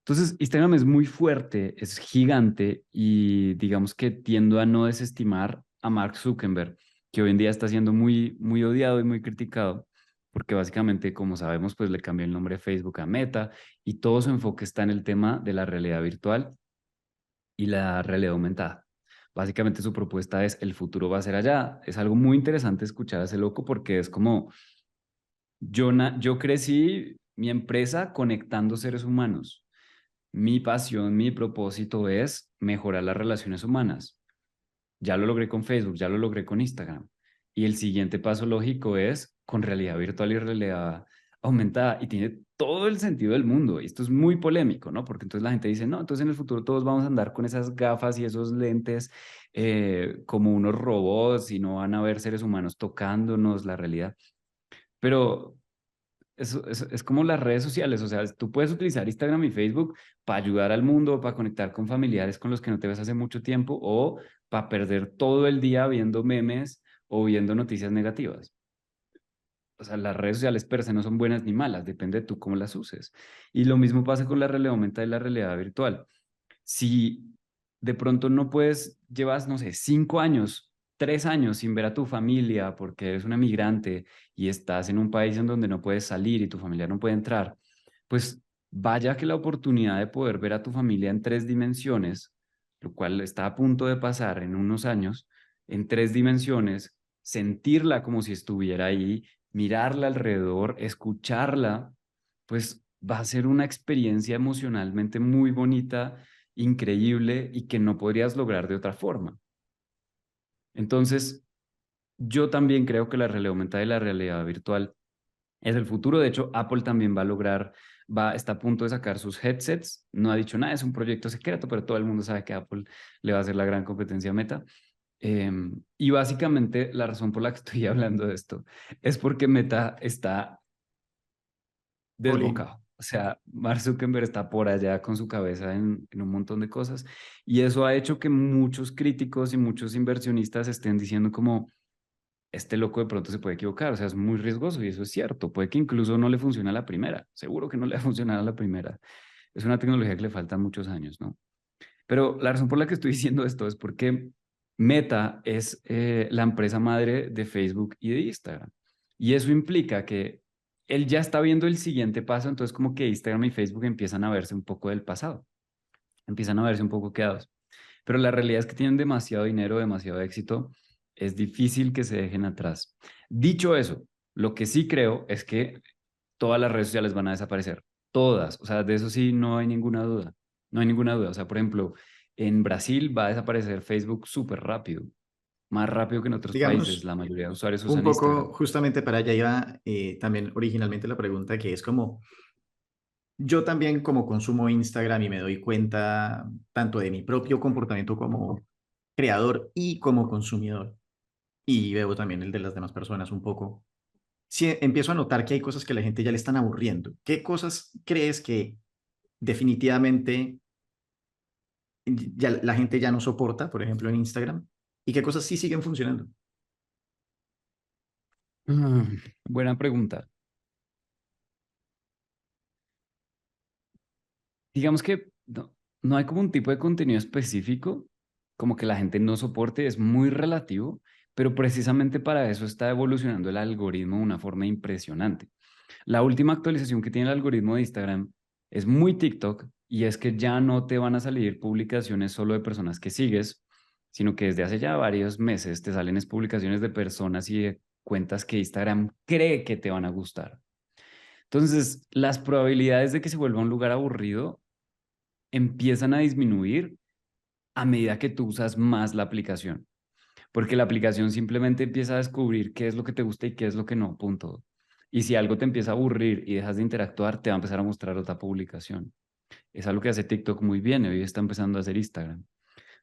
Entonces, Instagram es muy fuerte, es gigante y digamos que tiendo a no desestimar a Mark Zuckerberg, que hoy en día está siendo muy, muy odiado y muy criticado, porque básicamente, como sabemos, pues le cambió el nombre de Facebook a Meta y todo su enfoque está en el tema de la realidad virtual y la realidad aumentada. Básicamente su propuesta es el futuro va a ser allá. Es algo muy interesante escuchar a ese loco porque es como yo crecí mi empresa conectando seres humanos. Mi pasión, mi propósito es mejorar las relaciones humanas. Ya lo logré con Facebook, ya lo logré con Instagram. Y el siguiente paso lógico es con realidad virtual y realidad aumentada y tiene todo el sentido del mundo. Y esto es muy polémico, ¿no? Porque entonces la gente dice, no, entonces en el futuro todos vamos a andar con esas gafas y esos lentes como unos robots y no van a haber seres humanos tocándonos la realidad. Pero es como las redes sociales, o sea, tú puedes utilizar Instagram y Facebook para ayudar al mundo, para conectar con familiares con los que no te ves hace mucho tiempo o para perder todo el día viendo memes o viendo noticias negativas. O sea, las redes sociales per se no son buenas ni malas, depende de tú cómo las uses. Y lo mismo pasa con la realidad aumentada y la realidad virtual. Si de pronto no puedes, llevas, no sé, 5 años, 3 años sin ver a tu familia porque eres una migrante y estás en un país en donde no puedes salir y tu familia no puede entrar, pues vaya que la oportunidad de poder ver a tu familia en 3 dimensiones, lo cual está a punto de pasar en unos años, en 3 dimensiones, sentirla como si estuviera ahí, mirarla alrededor, escucharla, pues va a ser una experiencia emocionalmente muy bonita, increíble y que no podrías lograr de otra forma. Entonces, yo también creo que la realidad aumentada y la realidad virtual es el futuro. De hecho, Apple también va a lograr, está a punto de sacar sus headsets. No ha dicho nada, es un proyecto secreto, pero todo el mundo sabe que Apple le va a hacer la gran competencia a Meta. Y básicamente la razón por la que estoy hablando de esto es porque Meta está Oli, desbocado. O sea, Mark Zuckerberg está por allá con su cabeza en un montón de cosas y eso ha hecho que muchos críticos y muchos inversionistas estén diciendo como, este loco de pronto se puede equivocar, o sea, es muy riesgoso y eso es cierto, puede que incluso no le funcione a la primera, seguro que no le va a funcionar a la primera. Es una tecnología que le faltan muchos años, ¿no? Pero la razón por la que estoy diciendo esto es porque Meta es la empresa madre de Facebook y de Instagram. Y eso implica que él ya está viendo el siguiente paso, entonces como que Instagram y Facebook empiezan a verse un poco del pasado, empiezan a verse un poco quedados. Pero la realidad es que tienen demasiado dinero, demasiado éxito, es difícil que se dejen atrás. Dicho eso, lo que sí creo es que todas las redes sociales van a desaparecer, todas, o sea, de eso sí no hay ninguna duda, no hay ninguna duda. O sea, por ejemplo, en Brasil va a desaparecer Facebook súper rápido, más rápido que en otros países, digamos, la mayoría de usuarios un usan poco Instagram. justamente para allá iba también originalmente la pregunta que es como, yo también como consumo Instagram y me doy cuenta tanto de mi propio comportamiento como creador y como consumidor, y veo también el de las demás personas un poco. Si empiezo a notar que hay cosas que a la gente ya le están aburriendo, ¿qué cosas crees que definitivamente ya la gente ya no soporta, por ejemplo, en Instagram? ¿Y qué cosas sí siguen funcionando? Buena pregunta. Digamos que no hay como un tipo de contenido específico, como que la gente no soporte, es muy relativo, pero precisamente para eso está evolucionando el algoritmo de una forma impresionante. La última actualización que tiene el algoritmo de Instagram es muy TikTok y es que ya no te van a salir publicaciones solo de personas que sigues, sino que desde hace ya varios meses te salen es publicaciones de personas y de cuentas que Instagram cree que te van a gustar. Entonces, las probabilidades de que se vuelva un lugar aburrido empiezan a disminuir a medida que tú usas más la aplicación, porque la aplicación simplemente empieza a descubrir qué es lo que te gusta y qué es lo que no, punto. Y si algo te empieza a aburrir y dejas de interactuar, te va a empezar a mostrar otra publicación. Es algo que hace TikTok muy bien y hoy está empezando a hacer Instagram.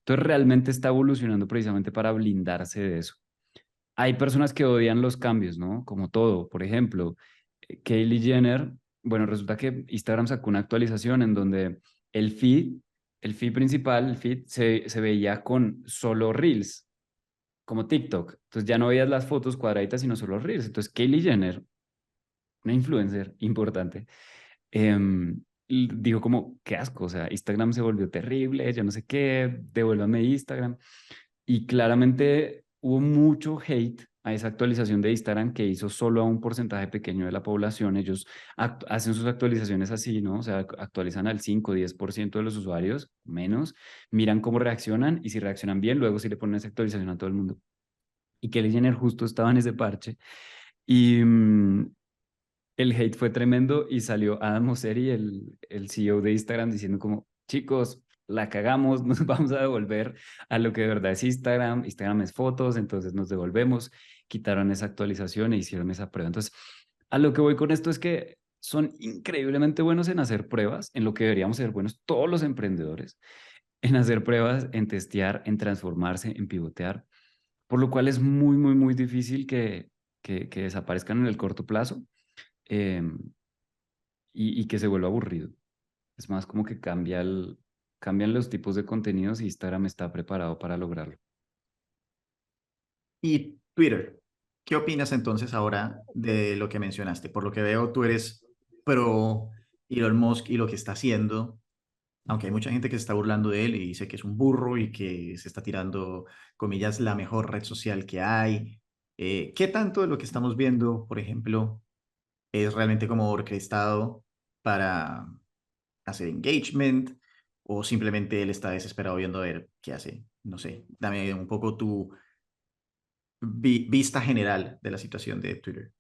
Entonces realmente está evolucionando precisamente para blindarse de eso. Hay personas que odian los cambios, ¿no? Como todo. Por ejemplo, Kylie Jenner, bueno, resulta que Instagram sacó una actualización en donde el feed, el feed principal, el feed se veía con solo reels, como TikTok. Entonces ya no veías las fotos cuadraditas, sino solo reels. Entonces Kylie Jenner, una influencer importante, dijo como, qué asco, o sea, Instagram se volvió terrible, yo no sé qué, devuélvanme Instagram. Y claramente hubo mucho hate a esa actualización de Instagram que hizo solo a un porcentaje pequeño de la población. Ellos hacen sus actualizaciones así, ¿no? O sea, actualizan al 5 o 10% de los usuarios, menos, miran cómo reaccionan y si reaccionan bien, luego sí le ponen esa actualización a todo el mundo. Y Kelly Jenner justo estaba en ese parche. Y el hate fue tremendo y salió Adam Mosseri, el CEO de Instagram, diciendo como, chicos, la cagamos, nos vamos a devolver a lo que de verdad es Instagram. Instagram es fotos, entonces nos devolvemos. quitaron esa actualización e hicieron esa prueba. Entonces, a lo que voy con esto es que son increíblemente buenos en hacer pruebas, en lo que deberíamos ser buenos todos los emprendedores, en hacer pruebas, en testear, en transformarse, en pivotear, por lo cual es muy, muy, muy difícil que desaparezcan en el corto plazo eh, y que se vuelva aburrido. Es más como que cambian los tipos de contenidos y Instagram está preparado para lograrlo. Y Twitter, ¿qué opinas entonces ahora de lo que mencionaste? Por lo que veo, tú eres pro Elon Musk y lo que está haciendo, aunque hay mucha gente que se está burlando de él y dice que es un burro y que se está tirando, comillas, la mejor red social que hay. ¿Qué tanto de lo que estamos viendo, por ejemplo, es realmente como orquestado para hacer engagement o simplemente él está desesperado viendo a ver qué hace? No sé, dame un poco tu vista general de la situación de Twitter.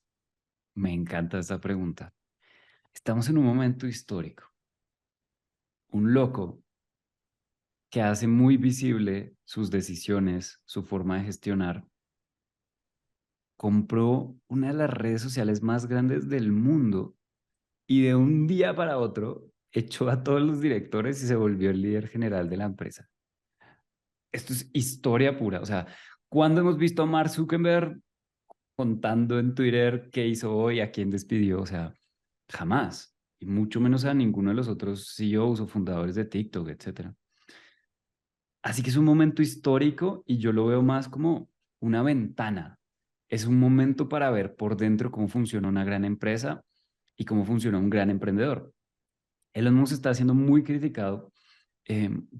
Me encanta esta pregunta. Estamos en un momento histórico. Un loco que hace muy visible sus decisiones, su forma de gestionar, compró una de las redes sociales más grandes del mundo y de un día para otro echó a todos los directores y se volvió el líder general de la empresa. Esto es historia pura. O sea, ¿cuándo hemos visto a Mark Zuckerberg contando en Twitter qué hizo hoy, a quién despidió? O sea, jamás. Y mucho menos a ninguno de los otros CEOs o fundadores de TikTok, etcétera. Así que es un momento histórico y yo lo veo más como una ventana. Es un momento para ver por dentro cómo funciona una gran empresa y cómo funciona un gran emprendedor. Elon Musk está siendo muy criticado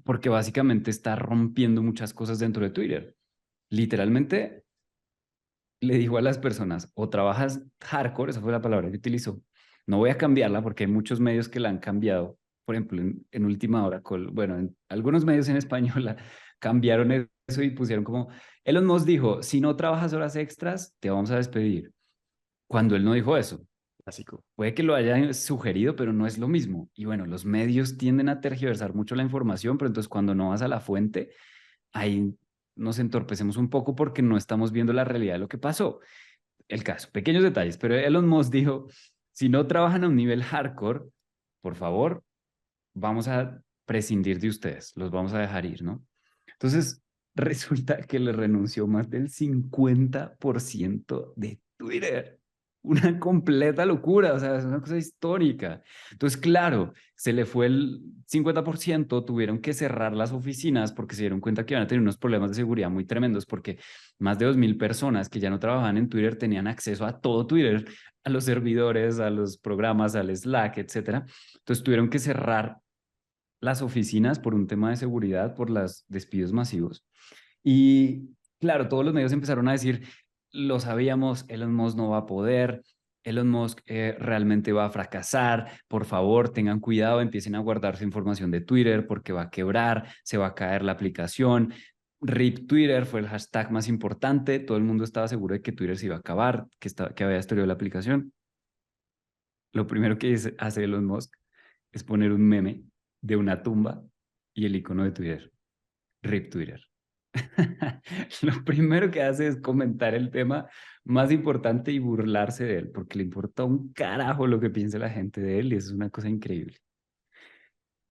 porque básicamente está rompiendo muchas cosas dentro de Twitter. Literalmente le dijo a las personas, o trabajas hardcore, esa fue la palabra que utilizó, no voy a cambiarla porque hay muchos medios que la han cambiado, por ejemplo, en última hora, bueno, en algunos medios en español cambiaron eso y pusieron como, Elon Musk dijo, si no trabajas horas extras, te vamos a despedir, cuando él no dijo eso. Clásico. Puede que lo haya sugerido, pero no es lo mismo. Y bueno, los medios tienden a tergiversar mucho la información, pero entonces cuando no vas a la fuente, ahí nos entorpecemos un poco porque no estamos viendo la realidad de lo que pasó. El caso, pequeños detalles, pero Elon Musk dijo, si no trabajan a un nivel hardcore, por favor, vamos a prescindir de ustedes, los vamos a dejar ir, ¿no? Entonces, resulta que le renunció más del 50% de Twitter. Una completa locura, o sea, es una cosa histórica. Entonces, claro, se le fue el 50%, tuvieron que cerrar las oficinas porque se dieron cuenta que iban a tener unos problemas de seguridad muy tremendos porque más de 2.000 personas que ya no trabajaban en Twitter tenían acceso a todo Twitter, a los servidores, a los programas, al Slack, etcétera. Entonces, tuvieron que cerrar las oficinas por un tema de seguridad, por los despidos masivos. Y claro, todos los medios empezaron a decir, lo sabíamos, Elon Musk no va a poder, Elon Musk realmente va a fracasar, por favor tengan cuidado, empiecen a guardar su información de Twitter porque va a quebrar, se va a caer la aplicación. RIP Twitter fue el hashtag más importante, todo el mundo estaba seguro de que Twitter se iba a acabar, que había destruido la aplicación. Lo primero que hace Elon Musk es poner un meme de una tumba y el icono de Twitter. RIP Twitter. Lo primero que hace es comentar el tema más importante y burlarse de él, porque le importa un carajo lo que piense la gente de él y eso es una cosa increíble.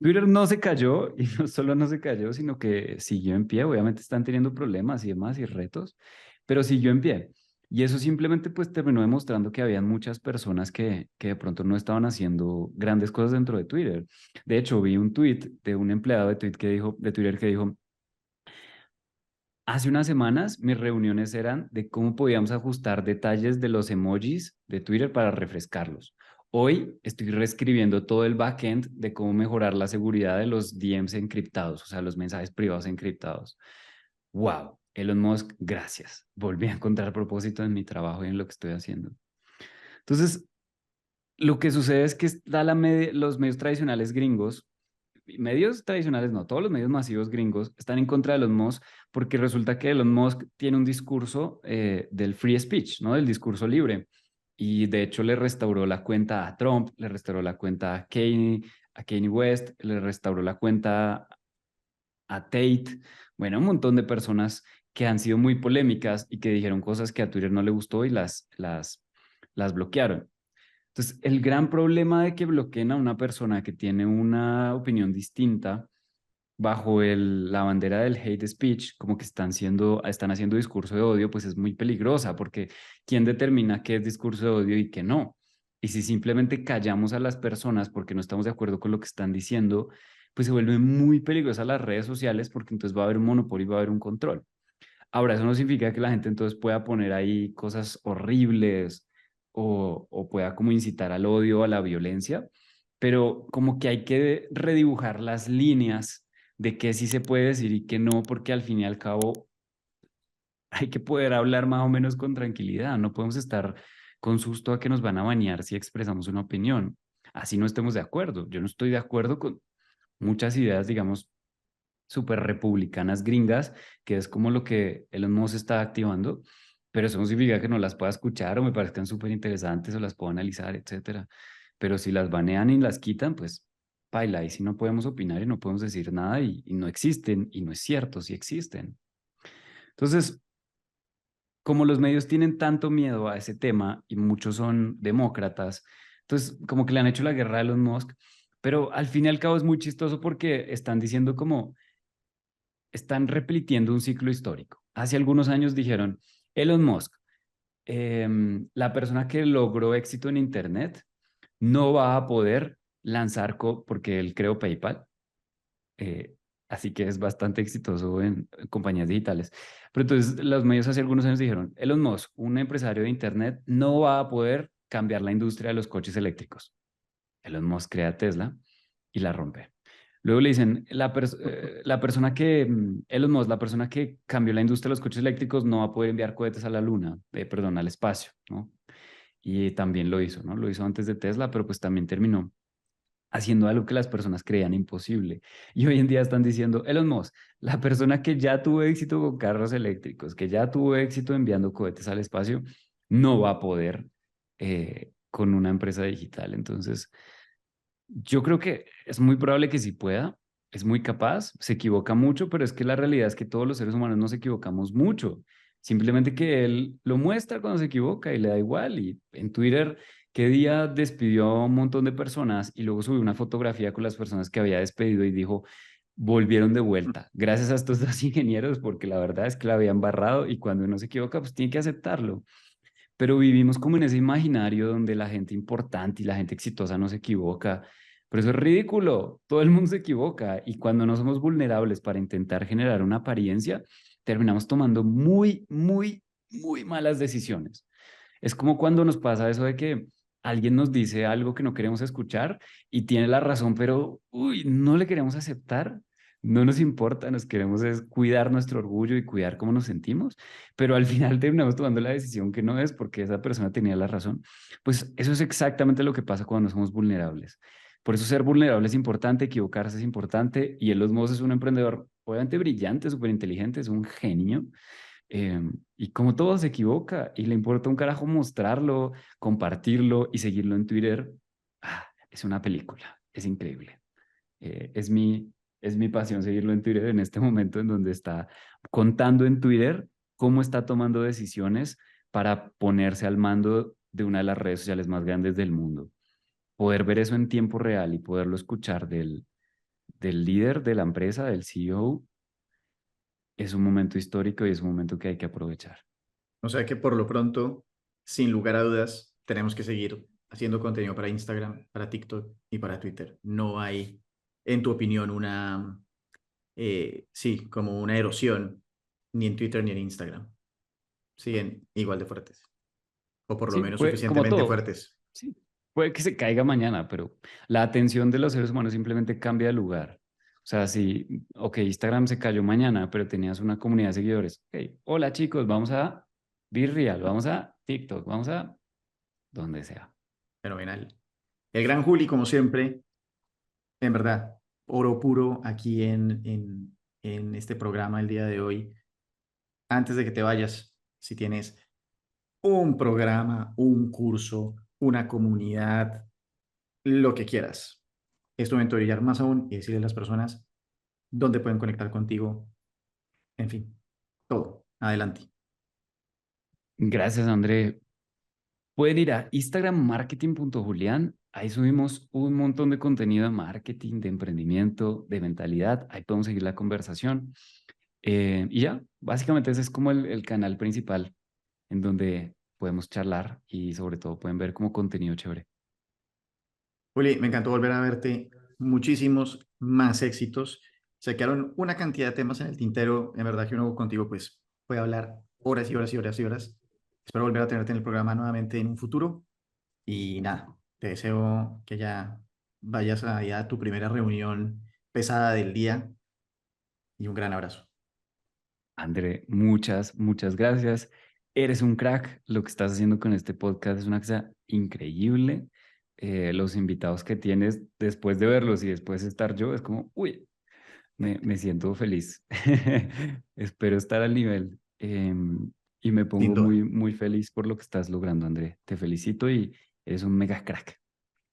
Twitter no se cayó y no solo no se cayó, sino que siguió en pie. Obviamente están teniendo problemas y demás y retos, pero siguió en pie. Y eso simplemente pues terminó demostrando que había muchas personas que de pronto no estaban haciendo grandes cosas dentro de Twitter. De hecho, vi un tweet de un empleado de Twitter que dijo, hace unas semanas mis reuniones eran de cómo podíamos ajustar detalles de los emojis de Twitter para refrescarlos. Hoy estoy reescribiendo todo el backend de cómo mejorar la seguridad de los DMs encriptados, o sea, los mensajes privados encriptados. Wow, Elon Musk, gracias. Volví a encontrar propósito en mi trabajo y en lo que estoy haciendo. Entonces, lo que sucede es que los medios tradicionales gringos, medios tradicionales no, todos los medios masivos gringos están en contra de Elon Musk porque resulta que Elon Musk tiene un discurso del free speech, ¿no? Del discurso libre. Y de hecho le restauró la cuenta a Trump, le restauró la cuenta a Kanye West, le restauró la cuenta a Tate, bueno, un montón de personas que han sido muy polémicas y que dijeron cosas que a Twitter no le gustó y las bloquearon. Entonces, el gran problema de que bloqueen a una persona que tiene una opinión distinta bajo la bandera del hate speech, como que están haciendo discurso de odio, pues es muy peligrosa, porque ¿quién determina qué es discurso de odio y qué no? Y si simplemente callamos a las personas porque no estamos de acuerdo con lo que están diciendo, pues se vuelven muy peligrosas las redes sociales porque entonces va a haber un monopolio y va a haber un control. Ahora, eso no significa que la gente entonces pueda poner ahí cosas horribles o pueda como incitar al odio o a la violencia, pero como que hay que redibujar las líneas de qué sí se puede decir y qué no, porque al fin y al cabo hay que poder hablar más o menos con tranquilidad, no podemos estar con susto a que nos van a banear si expresamos una opinión, así no estemos de acuerdo. Yo no estoy de acuerdo con muchas ideas, digamos, súper republicanas gringas, que es como lo que Elon Musk está activando, pero eso no significa que no las pueda escuchar o me parezcan súper interesantes o las puedo analizar, etcétera. Pero si las banean y las quitan, pues paila, y si no podemos opinar y no podemos decir nada y no existen, y no es cierto, si existen. Entonces, como los medios tienen tanto miedo a ese tema y muchos son demócratas, entonces como que le han hecho la guerra a Elon Musk, pero al fin y al cabo es muy chistoso porque están diciendo como están repitiendo un ciclo histórico. Hace algunos años dijeron, Elon Musk, la persona que logró éxito en Internet, no va a poder lanzar, porque él creó PayPal, eh, así que es bastante exitoso en compañías digitales. Pero entonces los medios hace algunos años dijeron, Elon Musk, un empresario de Internet, no va a poder cambiar la industria de los coches eléctricos. Elon Musk crea Tesla y la rompe. Luego le dicen, la persona que, Elon Musk, la persona que cambió la industria de los coches eléctricos no va a poder enviar cohetes a la luna, perdón, al espacio, ¿no? Y también lo hizo, ¿no? Lo hizo antes de Tesla, pero pues también terminó haciendo algo que las personas creían imposible. Y hoy en día están diciendo, Elon Musk, la persona que ya tuvo éxito con carros eléctricos, que ya tuvo éxito enviando cohetes al espacio, no va a poder con una empresa digital. Entonces, yo creo que es muy probable que sí pueda, es muy capaz, se equivoca mucho, pero es que la realidad es que todos los seres humanos nos equivocamos mucho. Simplemente que él lo muestra cuando se equivoca y le da igual. Y en Twitter, qué día despidió a un montón de personas y luego subió una fotografía con las personas que había despedido y dijo, volvieron de vuelta. Gracias a estos dos ingenieros, porque la verdad es que la habían barrado y cuando uno se equivoca, pues tiene que aceptarlo. Pero vivimos como en ese imaginario donde la gente importante y la gente exitosa no se equivoca. Pero eso es ridículo, todo el mundo se equivoca y cuando no somos vulnerables para intentar generar una apariencia, terminamos tomando muy malas decisiones. Es como cuando nos pasa eso de que alguien nos dice algo que no queremos escuchar y tiene la razón, pero uy, no le queremos aceptar, no nos importa, nos queremos es cuidar nuestro orgullo y cuidar cómo nos sentimos, pero al final terminamos tomando la decisión que no es porque esa persona tenía la razón. Pues eso es exactamente lo que pasa cuando somos vulnerables. Por eso ser vulnerable es importante, equivocarse es importante y Elon Musk es un emprendedor obviamente brillante, súper inteligente, es un genio. Y como todo se equivoca y le importa un carajo mostrarlo, compartirlo y seguirlo en Twitter, es una película, es increíble. Es mi pasión seguirlo en Twitter en este momento en donde está contando en Twitter cómo está tomando decisiones para ponerse al mando de una de las redes sociales más grandes del mundo. Poder ver eso en tiempo real y poderlo escuchar del líder de la empresa, del CEO, es un momento histórico y es un momento que hay que aprovechar. O sea que por lo pronto, sin lugar a dudas, tenemos que seguir haciendo contenido para Instagram, para TikTok y para Twitter. No hay, en tu opinión, sí, como una erosión ni en Twitter ni en Instagram. Siguen igual de fuertes, o por lo Sí, menos puede, como suficientemente todo, fuertes. sí, puede que se caiga mañana, pero la atención de los seres humanos simplemente cambia de lugar. O sea, si, ok, Instagram se cayó mañana, pero tenías una comunidad de seguidores. Ok, hola chicos, vamos a Be Real, vamos a TikTok, vamos a donde sea. Fenomenal. El gran Juli, como siempre, en verdad, oro puro aquí en este programa el día de hoy. Antes de que te vayas, si tienes un programa, un curso, una comunidad, lo que quieras. Es tu momento de brillar más aún y decirle a las personas dónde pueden conectar contigo, en fin, todo. Adelante. Gracias, André. Pueden ir a Instagram marketing.julián. Ahí subimos un montón de contenido de marketing, de emprendimiento, de mentalidad. Ahí podemos seguir la conversación. Y ya, básicamente ese es como el canal principal en donde podemos charlar y sobre todo pueden ver como contenido chévere. Juli, me encantó volver a verte. Muchísimos más éxitos. Se quedaron una cantidad de temas en el tintero. En verdad que uno contigo pues puede hablar horas y horas y horas y horas. Espero volver a tenerte en el programa nuevamente en un futuro. Y nada, te deseo que ya vayas a tu primera reunión pesada del día y un gran abrazo. André, muchas gracias. Eres un crack. Lo que estás haciendo con este podcast es una cosa increíble. Los invitados que tienes después de verlos y después de estar yo, es como, uy, me siento feliz. Espero estar al nivel. Y me Sin pongo duda. muy feliz por lo que estás logrando, André. Te felicito y eres un mega crack.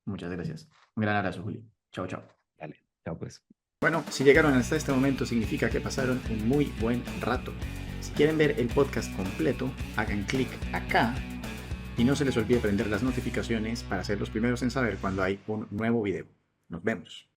Muchas gracias. Un gran abrazo, Juli. Chao, chao. Dale, chao pues. Bueno, si llegaron hasta este momento significa que pasaron un muy buen rato. Si quieren ver el podcast completo, hagan clic acá y no se les olvide prender las notificaciones para ser los primeros en saber cuando hay un nuevo video. Nos vemos.